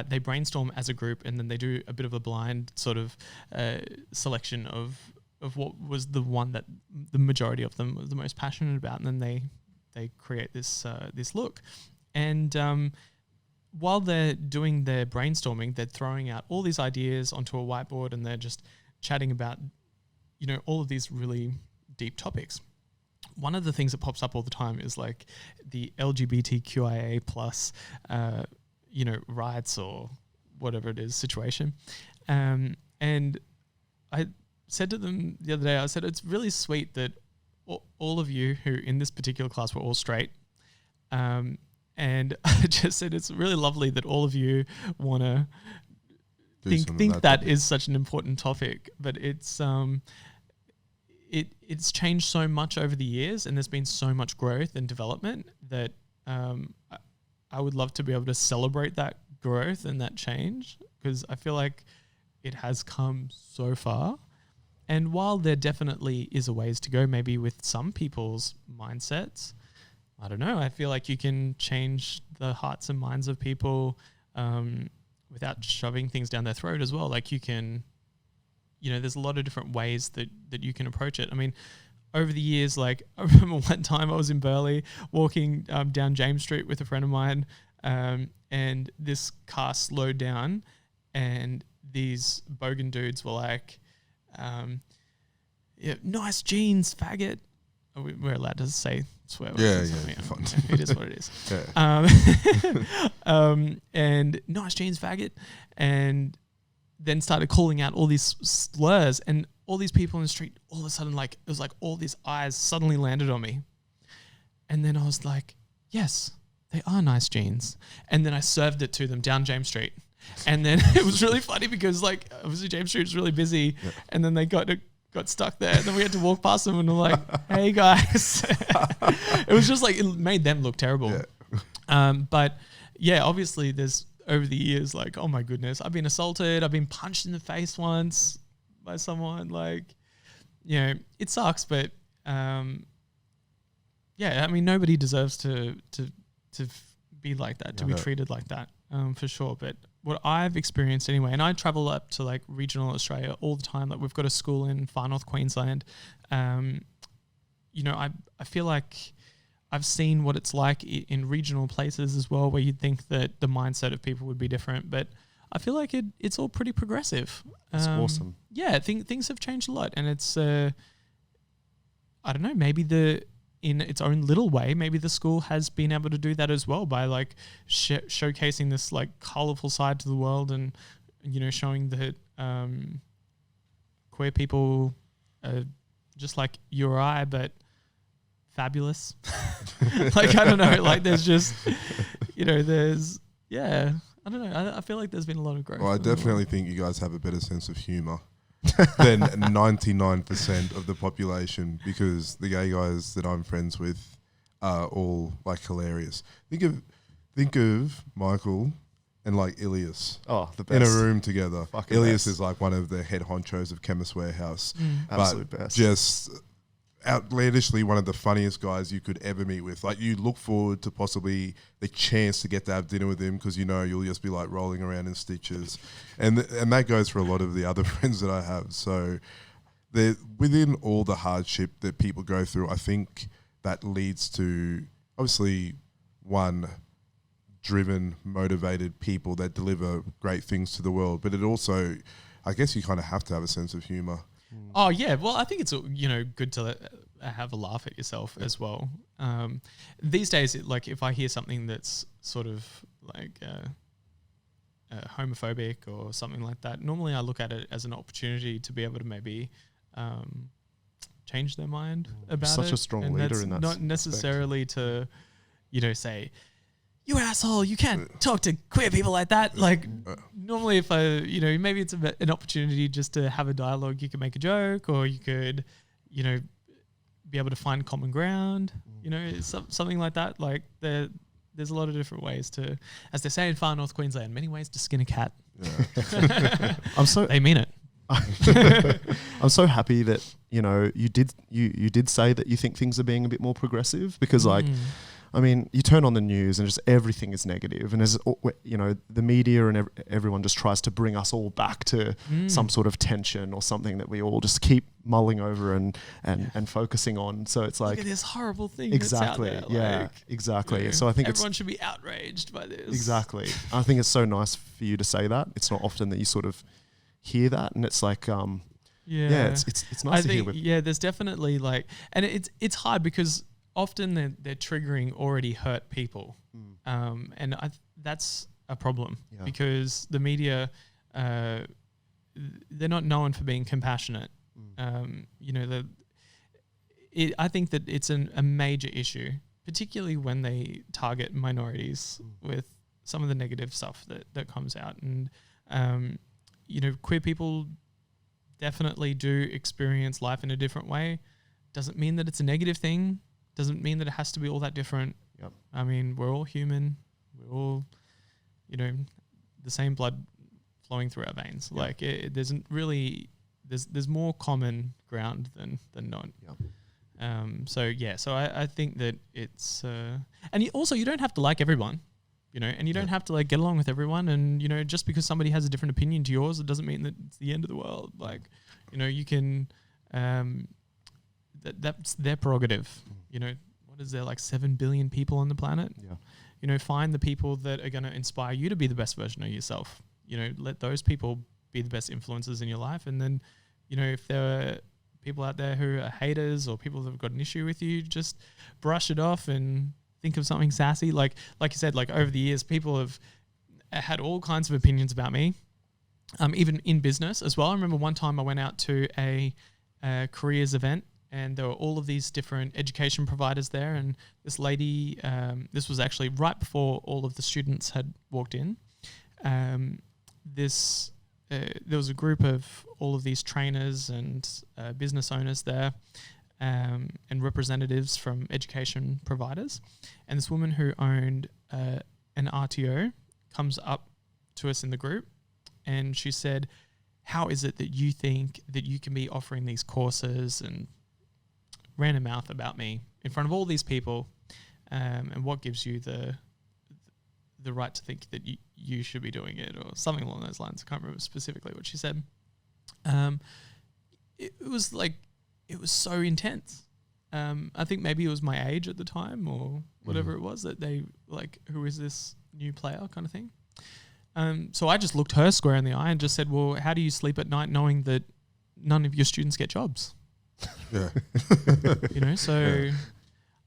They brainstorm as a group, and then they do a bit of a blind sort of selection of what was the one that the majority of them was the most passionate about, and then they create this look. And while they're doing their brainstorming, they're throwing out all these ideas onto a whiteboard, and they're just chatting about all of these really deep topics. One of the things that pops up all the time is like the LGBTQIA plus, rights or whatever it is situation. And I said to them the other day, I said, it's really sweet that all of you who in this particular class were all straight. And I just said, it's really lovely that all of you want to think that is such an important topic, but it's it's changed so much over the years, and there's been so much growth and development that I would love to be able to celebrate that growth and that change, because I feel like it has come so far. And while there definitely is a ways to go, maybe with some people's mindsets, I don't know, I feel like you can change the hearts and minds of people without shoving things down their throat as well. Like you can, there's a lot of different ways that you can approach it. I mean, over the years, like I remember one time I was in Burleigh walking down James Street with a friend of mine, and this car slowed down, and these bogan dudes were like, yeah, nice jeans, faggot. We're allowed to say swear words. Yeah, Fun. It is what it is. Yeah. And nice jeans, faggot. And then started calling out all these slurs, and all these people in the street, all of a sudden, like, it was like all these eyes suddenly landed on me. And then I was like, yes, they are nice jeans. And then I served it to them down James Street. And then it was really funny because, like, obviously James Street was really busy, and then they got stuck there. And then we had to walk past them and we're like, hey guys. It was just like, it made them look terrible. Yeah. But yeah, obviously there's over the years, like, oh my goodness, I've been assaulted. I've been punched in the face once by someone. Like, you know, it sucks, but yeah, I mean, nobody deserves to be like that, to be treated like that, for sure. But what I've experienced anyway, and I travel up to like regional Australia all the time. Like, we've got a school in far north Queensland. You know, I feel like I've seen what it's like in regional places as well, where you'd think that the mindset of people would be different, but I feel like it's all pretty progressive. That's awesome. Yeah, things have changed a lot, and it's I don't know, maybe in its own little way, maybe the school has been able to do that as well by like showcasing this like colorful side to the world, and, you know, showing that queer people are just like you or I, but fabulous. Like, I don't know, like there's just, you know, I don't know. I feel like there's been a lot of growth. Well, I definitely think you guys have a better sense of humor than 99% of the population, because the gay guys that I'm friends with are all like hilarious. Think of Michael and like Ilias. Oh, the best. In a room together. Fucking Ilias best. is like one of the head honchos of Chemist Warehouse. But Absolute best. just outlandishly one of the funniest guys you could ever meet with. Like, you look forward to possibly the chance to get to have dinner with him, because you know you'll just be like rolling around in stitches, and that goes for a lot of the other friends that I have. So within all the hardship that people go through, I think that leads to, obviously, one, driven, motivated people that deliver great things to the world, but it also, I guess you kind of have to have a sense of humor. Oh yeah, well, I think it's, you know, good to have a laugh at yourself as well. These days, like, if I hear something that's sort of like homophobic or something like that, normally I look at it as an opportunity to be able to maybe change their mind about it. Such a strong and leader in that. Not necessarily to, you know, say, you asshole, you can't talk to queer people like that. Like, normally if you know, maybe it's an opportunity just to have a dialogue. You could make a joke, or you could, you know, be able to find common ground, you know, something like that. Like, there's a lot of different ways to, as they say in far north Queensland, many ways to skin a cat. Yeah. They mean it. I'm so happy that, you know, you did say that you think things are being a bit more progressive, because like, I mean, you turn on the news and just everything is negative, and as you know, the media and everyone just tries to bring us all back to some sort of tension or something that we all just keep mulling over and focusing on. So it's like, look at this horrible thing. Exactly. That's out there. Yeah. Like, exactly. you know, so I think everyone should be outraged by this. Exactly. I think it's so nice for you to say that. It's not often that you sort of hear that, and it's like, it's nice to hear. Yeah, there's definitely like, and it's hard because often they're triggering already hurt people, and that's a problem because the media, they're not known for being compassionate. You know, I think that it's a major issue, particularly when they target minorities with some of the negative stuff that comes out, and you know, queer people definitely do experience life in a different way. Doesn't mean that it's a negative thing. Doesn't mean that it has to be all that different. Yep. I mean, we're all human. We're all, you know, the same blood flowing through our veins. Yep. Like, there's more common ground than not. Yep. So I think that it's, and you don't have to like everyone, you know, and you don't have to like get along with everyone. And, you know, just because somebody has a different opinion to yours, it doesn't mean that it's the end of the world. Like, you know, you can, that's their prerogative. You know, what is there, like 7 billion people on the planet? Yeah. find the people that are going to inspire you to be the best version of yourself. Let those people be the best influences in your life. And then, if there are people out there who are haters or people that have got an issue with you, just brush it off and think of something sassy. Like you said, like over the years, people have had all kinds of opinions about me, even in business as well. I remember one time I went out to a careers event, and there were all of these different education providers there. And this lady, this was actually right before all of the students had walked in. There was a group of all of these trainers and business owners there, and representatives from education providers. And this woman who owned an RTO comes up to us in the group, and she said, "How is it that you think that you can be offering these courses?" and ran her mouth about me in front of all these people, and what gives you the right to think that you should be doing it, or something along those lines. I can't remember specifically what she said. It was so intense. I think maybe it was my age at the time or whatever it was that they like, who is this new player kind of thing. So I just looked her square in the eye and just said, well, how do you sleep at night knowing that none of your students get jobs? Yeah. So,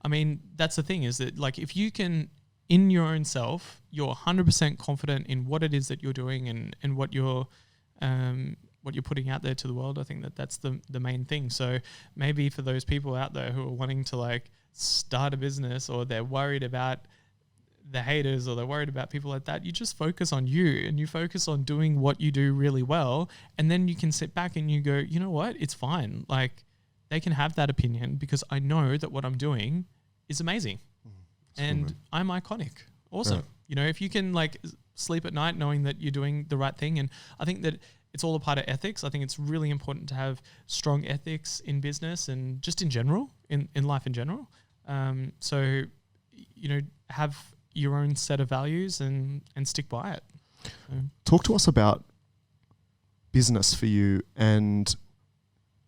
I mean, that's the thing, is that like, if you can, in your own self, you're 100% confident in what it is that you're doing and what you're putting out there to the world. I think that's the main thing. So maybe for those people out there who are wanting to like start a business, or they're worried about the haters, or they're worried about people like that, you just focus on you, and you focus on doing what you do really well. And then you can sit back and you go, you know what? It's fine. Like, they can have that opinion because I know that what I'm doing is amazing. And I'm iconic. Awesome. Yeah. If you can like sleep at night knowing that you're doing the right thing. And I think that it's all a part of ethics. I think it's really important to have strong ethics in business and just in general, in life in general. So, have your own set of values and stick by it. So. Talk to us about business for you. And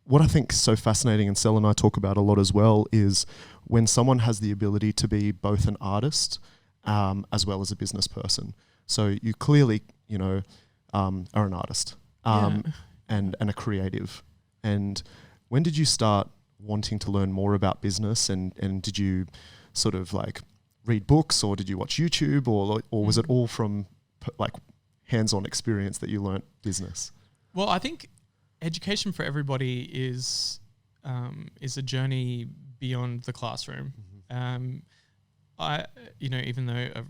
what I think is so fascinating, and Sel and I talk about a lot as well, is when someone has the ability to be both an artist as well as a business person. So you clearly, are an artist and a creative. And when did you start wanting to learn more about business? And did you sort of like read books, or did you watch YouTube, or was it all from like hands-on experience that you learnt business? Well, I think education for everybody is a journey beyond the classroom. Even though I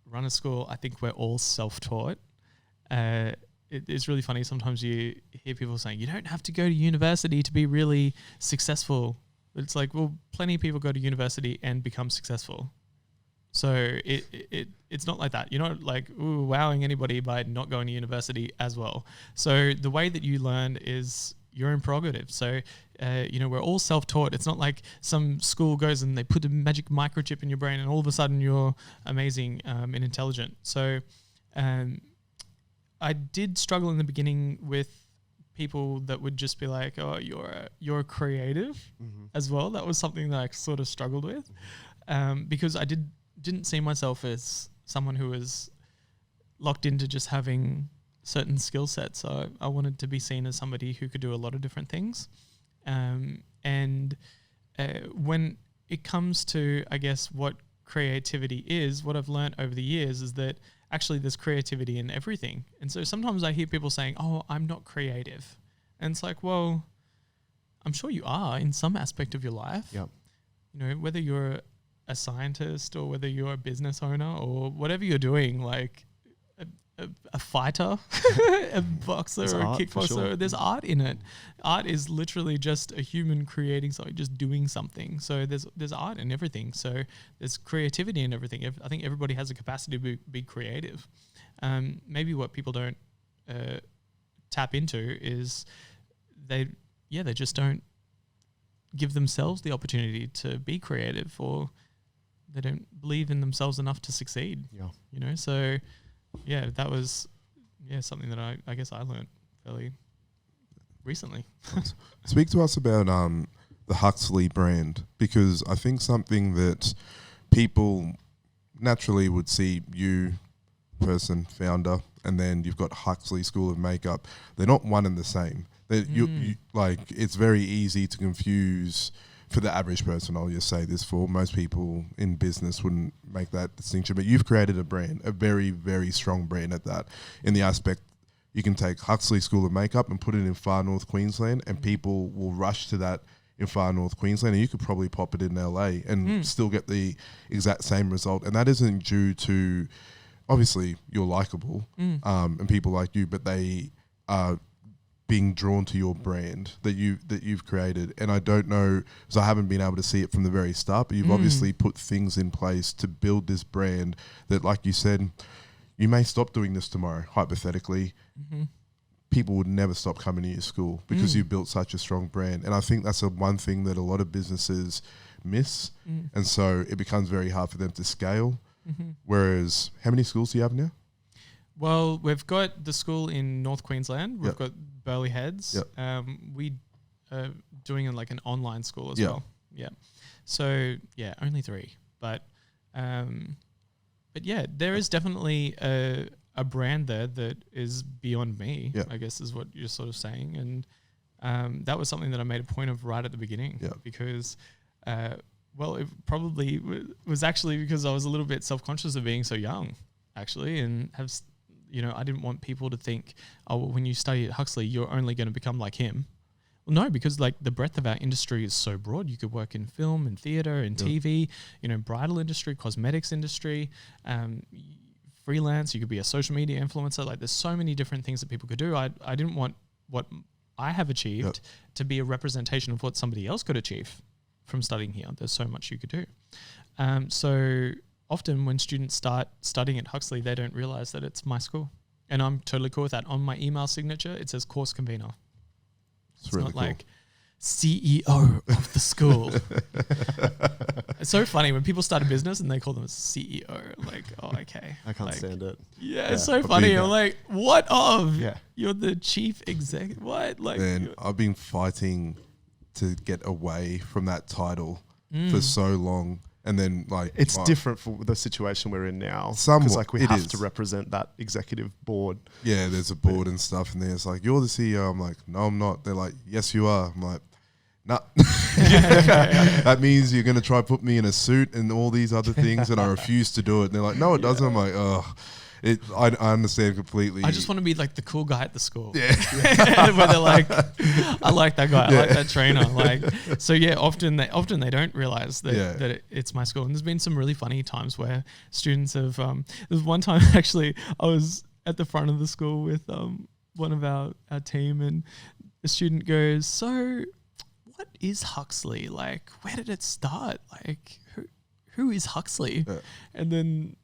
run a school, I think we're all self-taught. It's really funny. Sometimes you hear people saying, you don't have to go to university to be really successful. But it's like, well, plenty of people go to university and become successful. So it's not like that. You're not like wowing anybody by not going to university as well. So the way that you learn is your own prerogative. So, we're all self-taught. It's not like some school goes and they put a magic microchip in your brain and all of a sudden you're amazing and intelligent. So I did struggle in the beginning with people that would just be like, oh, you're a creative as well. That was something that I sort of struggled with because I didn't see myself as someone who was locked into just having certain skill sets. So I wanted to be seen as somebody who could do a lot of different things. When it comes to, I guess, what creativity is, what I've learned over the years is that actually there's creativity in everything. And so sometimes I hear people saying, oh, I'm not creative. And it's like, well, I'm sure you are in some aspect of your life. Yep. Whether you're a scientist or whether you're a business owner or whatever you're doing, like a fighter, a boxer, or a kickboxer, sure. There's art in it. Art is literally just a human creating something, just doing something. So there's art in everything. So there's creativity in everything. I think everybody has a capacity to be creative. Maybe what people don't tap into is they just don't give themselves the opportunity to be creative, or they don't believe in themselves enough to succeed. Yeah. So that was something that I guess I learned fairly recently. Speak to us about the Huxley brand, because I think something that people naturally would see you, person, founder, and then you've got Huxley School of Makeup. They're not one and the same. You like, it's very easy to confuse for the average person. I'll just say this, for most people in business wouldn't make that distinction, but you've created a brand, a very, very strong brand at that, in the aspect you can take Huxley School of Makeup and put it in far north Queensland, and people will rush to that in far north Queensland, and you could probably pop it in LA and still get the exact same result. And that isn't due to, obviously you're likable and people like you, but they are being drawn to your brand that you've created. And I don't know, because I haven't been able to see it from the very start, but you've obviously put things in place to build this brand that, like you said, you may stop doing this tomorrow, hypothetically. People would never stop coming to your school because you've built such a strong brand. And I think that's one thing that a lot of businesses miss. And so it becomes very hard for them to scale. Whereas, how many schools do you have now? Well, we've got the school in North Queensland. We've got Burleigh Heads. We are doing like an online school as well. Yeah. So yeah, only 3. But yeah, there is definitely a brand there that is beyond me, I guess is what you're sort of saying. And that was something that I made a point of right at the beginning because, well, it probably was actually because I was a little bit self-conscious of being so young, actually, and I didn't want people to think, oh, well, when you study at Huxley, you're only going to become like him. Well, no, because like the breadth of our industry is so broad. You could work in film and theater and TV, bridal industry, cosmetics industry, freelance. You could be a social media influencer. Like there's so many different things that people could do. I didn't want what I have achieved to be a representation of what somebody else could achieve from studying here. There's so much you could do. So often when students start studying at Huxley, they don't realize that it's my school. And I'm totally cool with that. On my email signature, it says course convener. It's really not cool. Like CEO of the school. It's so funny when people start a business and they call them CEO. I'm like, oh, okay. I can't stand it. Yeah, it's so funny. I'm like, what of? Yeah. You're the chief executive. What? Like, man, I've been fighting to get away from that title for so long. And then like it's different for the situation we're in now. Somewhat, like we have to represent that executive board. Yeah, there's a board and stuff, and then it's like, you're the CEO. I'm like, no, I'm not. They're like, yes, you are. I'm like, nah. That means you're gonna try to put me in a suit and all these other things, and I refuse to do it. And they're like, no, it doesn't. I'm like, oh. I understand completely. I just want to be like the cool guy at the school. Yeah. Where they're like, I like that guy. I like that trainer. Like, so yeah, often they don't realize that it's my school. And there's been some really funny times where students have, there's one time actually I was at the front of the school with one of our team, and the student goes, so what is Huxley? Like, where did it start? Like, who is Huxley? Yeah. And then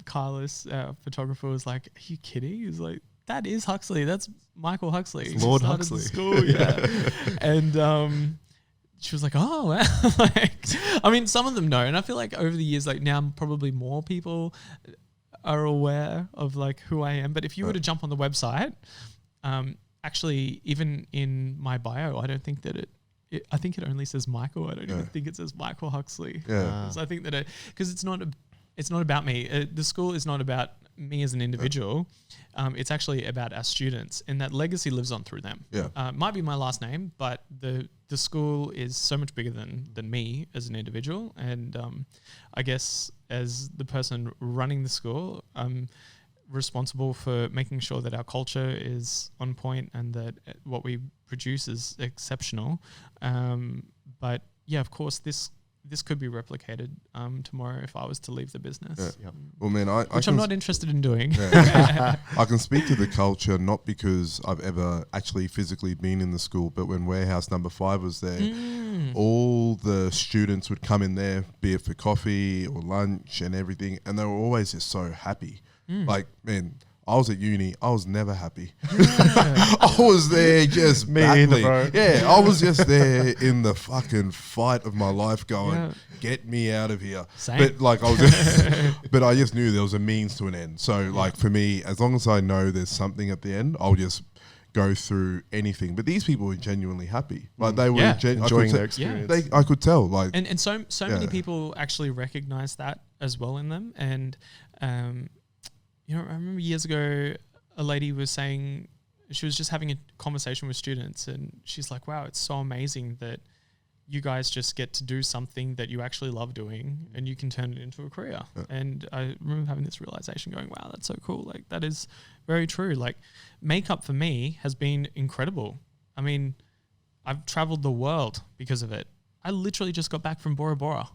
Carlos, our photographer, was like, are you kidding? He's like, that is Huxley. That's Michael Huxley. It's Lord Huxley. School, yeah. And she was like, oh, wow. Like, I mean, some of them know. And I feel like over the years, like now probably more people are aware of like who I am. But if you were to jump on the website, actually, even in my bio, I don't think that I think it only says Michael. I don't even think it says Michael Huxley. Yeah. I think that because it's not about me. The school is not about me as an individual. It's actually about our students, and that legacy lives on through them. Yeah. Might be my last name, but the school is so much bigger than me as an individual. And I guess as the person running the school, I'm responsible for making sure that our culture is on point and that what we produce is exceptional. But yeah, of course, this could be replicated tomorrow if I was to leave the business. Yeah. Yep. Well, man, which I'm not interested in doing. Yeah. I can speak to the culture not because I've ever actually physically been in the school, but when warehouse number 5 was there, all the students would come in there, be it for coffee or lunch and everything, and they were always just so happy. Like, man, I was at uni. I was never happy. I was there just battling. Yeah, I was just there in the fucking fight of my life going, get me out of here. Same. But like I was but I just knew there was a means to an end. So like for me, as long as I know there's something at the end, I'll just go through anything. But these people were genuinely happy. Like they were enjoying their experience. I could tell. Like and so many people actually recognize that as well in them. And, you know, I remember years ago, a lady was saying, she was just having a conversation with students, and she's like, wow, it's so amazing that you guys just get to do something that you actually love doing and you can turn it into a career. Yeah. And I remember having this realization going, wow, that's so cool. Like, that is very true. Like, makeup for me has been incredible. I mean, I've traveled the world because of it. I literally just got back from Bora Bora.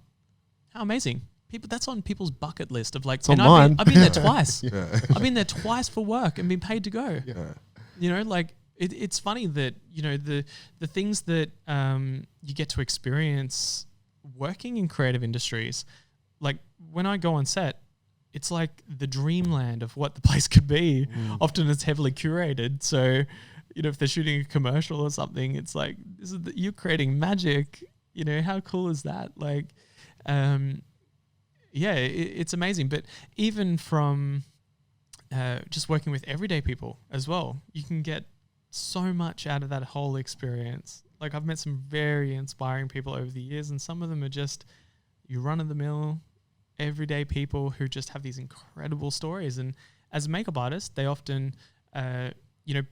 How amazing. People, that's on people's bucket list of like, it's on mine. I've been there twice. Yeah. I've been there twice for work and been paid to go. Yeah. You know, like, it's funny that, you know, the things that you get to experience working in creative industries, like when I go on set, it's like the dreamland of what the place could be. Often it's heavily curated. So, you know, if they're shooting a commercial or something, it's like, you're creating magic. You know, how cool is that? Like, yeah, it's amazing. But even from just working with everyday people as well, you can get so much out of that whole experience. Like, I've met some very inspiring people over the years, and some of them are just you run-of-the-mill, everyday people who just have these incredible stories. And as a makeup artist, they often, you know,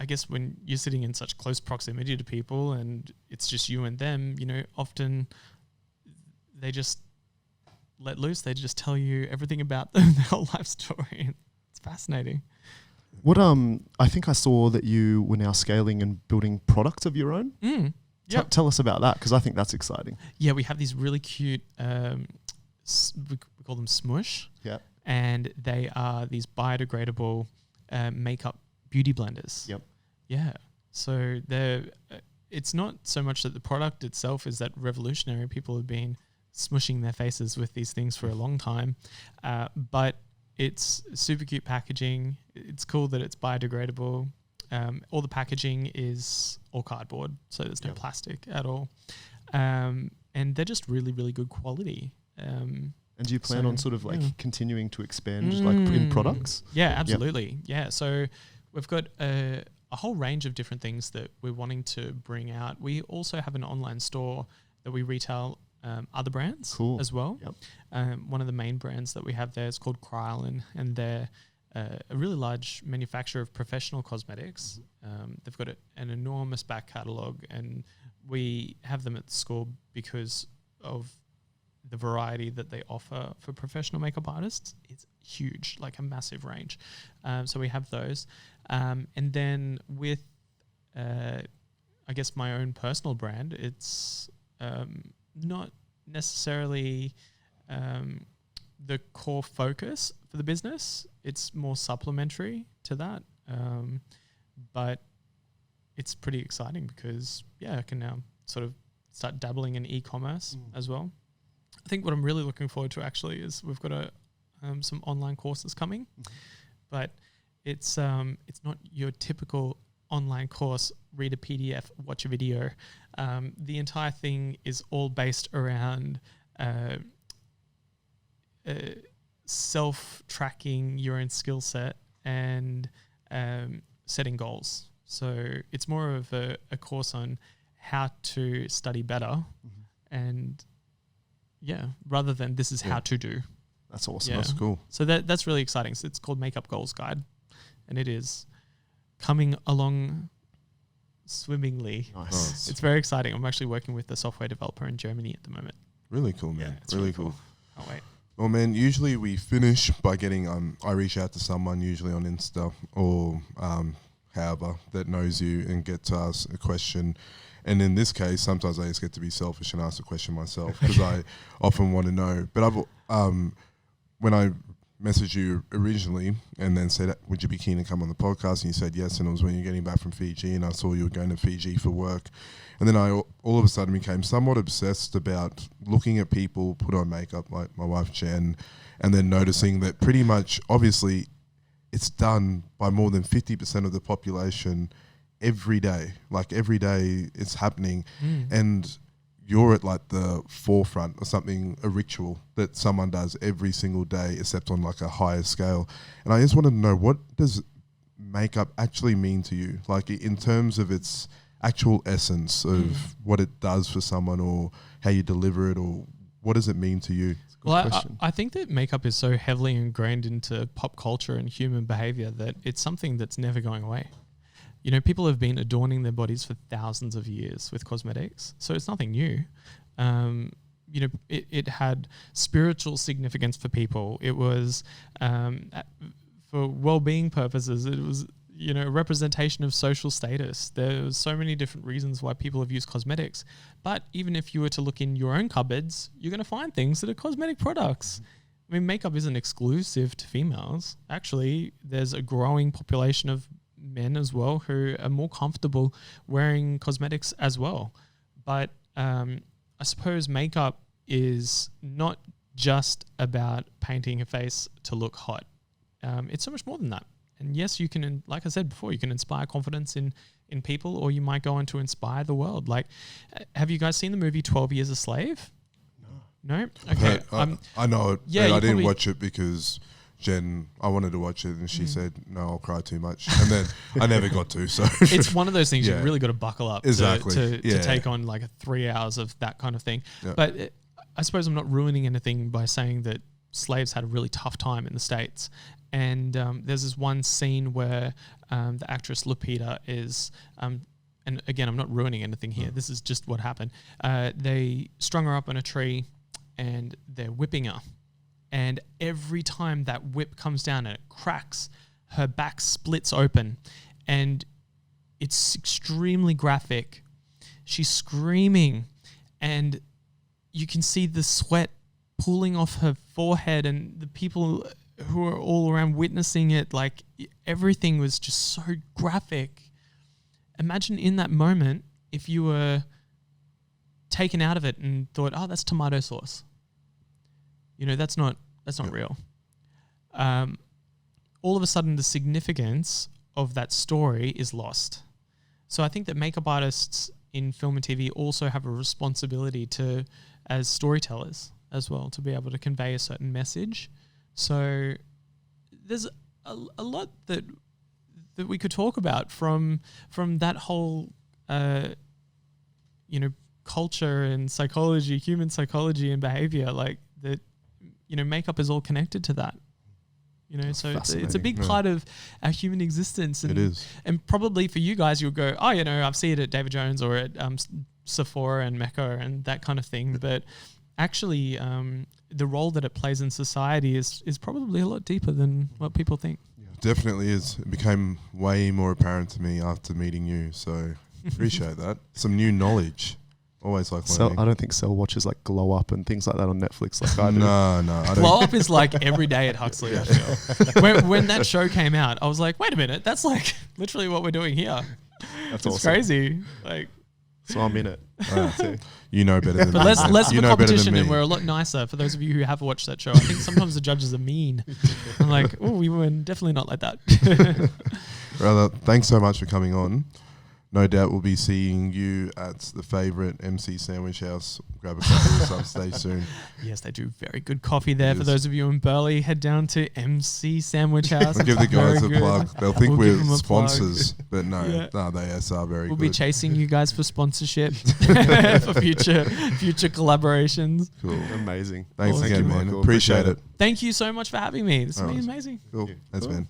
I guess when you're sitting in such close proximity to people and it's just you and them, you know, often they just let loose. They just tell you everything about them, their whole life story. It's fascinating. What I think I saw that you were now scaling and building products of your own. Yep. Tell us about that, because I think that's exciting. Yeah, we have these really cute, we call them Smush. Yeah. And they are these biodegradable makeup beauty blenders. Yep. Yeah. So they're, it's not so much that the product itself is that revolutionary. People have been smushing their faces with these things for a long time, but it's super cute packaging. It's cool that it's biodegradable. All the packaging is all cardboard, so there's no plastic at all. And they're just really, really good quality. And do you plan on sort of like continuing to expand like in products? Yeah, absolutely. Yeah. So we've got a whole range of different things that we're wanting to bring out. We also have an online store that we retail other brands as well. Yep. One of the main brands that we have there is called Krylon, and they're a really large manufacturer of professional cosmetics. They've got an enormous back catalogue, and we have them at the store because of the variety that they offer for professional makeup artists. It's huge, like a massive range. So we have those. And then with, I guess, my own personal brand, it's not necessarily the core focus for the business. It's more supplementary to that. But it's pretty exciting because, I can now sort of start dabbling in e-commerce as well. I think what I'm really looking forward to actually is we've got some online courses coming, but it's not your typical online course, read a PDF, watch a video. The entire thing is all based around self-tracking your own skill set and setting goals. So it's more of a course on how to study better and rather than this is how to do. That's awesome. Yeah. That's cool. So that's really exciting. So it's called Makeup Goals Guide, and it is coming along swimmingly. Nice. It's very exciting. I'm actually working with a software developer in Germany at the moment. Really cool, man. It's Really cool. Can't wait. Well, man, usually we finish by getting, I reach out to someone usually on Insta or however that knows you and get to ask a question. And in this case, sometimes I just get to be selfish and ask a question myself because I often want to know. But when I messaged you originally and then said, would you be keen to come on the podcast? And you said yes, and it was when you're getting back from Fiji, and I saw you were going to Fiji for work. And then I all of a sudden became somewhat obsessed about looking at people put on makeup, like my wife Jen, and then noticing that pretty much, obviously, it's done by more than 50% of the population every day. Like every day it's happening. And you're at like the forefront of something, a ritual that someone does every single day, except on like a higher scale. And I just wanted to know, what does makeup actually mean to you? Like in terms of its actual essence of what it does for someone or how you deliver it or what does it mean to you? Well, question. I think that makeup is so heavily ingrained into pop culture and human behavior that it's something that's never going away. You know, people have been adorning their bodies for thousands of years with cosmetics, so it's nothing new. You know, it had spiritual significance for people. It was for well-being purposes. It was, you know, a representation of social status. There's so many different reasons why people have used cosmetics. But even if you were to look in your own cupboards, you're going to find things that are cosmetic products. I mean, makeup isn't exclusive to females. Actually, there's a growing population of men as well who are more comfortable wearing cosmetics as well. But I suppose makeup is not just about painting a face to look hot. It's so much more than that. And yes, you can, like I said before, you can inspire confidence in people, or you might go on to inspire the world. Like, have you guys seen the movie 12 Years a Slave? No? Okay. I know it. Yeah, but I didn't probably watch it because Jen, I wanted to watch it and she said, no, I'll cry too much. And then I never got to. So it's one of those things Yeah. you've really got to buckle up Exactly. to Yeah. take on like 3 hours of that kind of thing. Yeah. But I suppose I'm not ruining anything by saying that slaves had a really tough time in the States. And there's this one scene where the actress Lupita is, and again, I'm not ruining anything here. This is just what happened. They strung her up on a tree and they're whipping her. And every time that whip comes down and it cracks, her back splits open. And it's extremely graphic. She's screaming and you can see the sweat pooling off her forehead, and the people who are all around witnessing it, like everything was just so graphic. Imagine in that moment if you were taken out of it and thought, oh, that's tomato sauce. You know, that's not real. All of a sudden the significance of that story is lost. So I think that makeup artists in film and TV also have a responsibility to, as storytellers as well, to be able to convey a certain message. So there's a lot that we could talk about from that whole, you know, culture and psychology, human psychology and behavior, like that, you know, makeup is all connected to that. You know, so it's a big part of our human existence. And, it is. And probably for you guys, you'll go, oh, you know, I've seen it at David Jones or at Sephora and Mecca and that kind of thing. But actually, the role that it plays in society is probably a lot deeper than what people think. Definitely is. It became way more apparent to me after meeting you. So appreciate that. Some new knowledge. Always like So learning. I don't think Sel watches like Glow Up and things like that on Netflix like I do. No, I don't. Blow Up is like every day at Huxley, I feel. When that show came out, I was like, wait a minute, that's like literally what we're doing here. That's It's awesome. crazy. Like, So I'm in it. too. You know better than but me. less of You a know better than competition, and me. we're a lot nicer for those of you who have watched that show. I think sometimes the judges are mean. I'm like, oh, we were definitely not like that. Rather, thanks so much for coming on. No doubt we'll be seeing you at the favourite MC Sandwich House. Grab a coffee or some. Stay soon. Yes, they do very good coffee there. It For is. those of you in Burleigh, head down to MC Sandwich House. We'll give the It's very guys a good. plug. They'll think We'll give we're them a plug. sponsors, but no, Yeah. they are very We'll good. be chasing you guys for sponsorship for future collaborations. Cool. Amazing. Thanks Awesome. again, Thank you, man. Michael. Appreciate Appreciate it. Thanks so much for having me. This has been Alright. amazing. Cool. Thanks, Cool. man.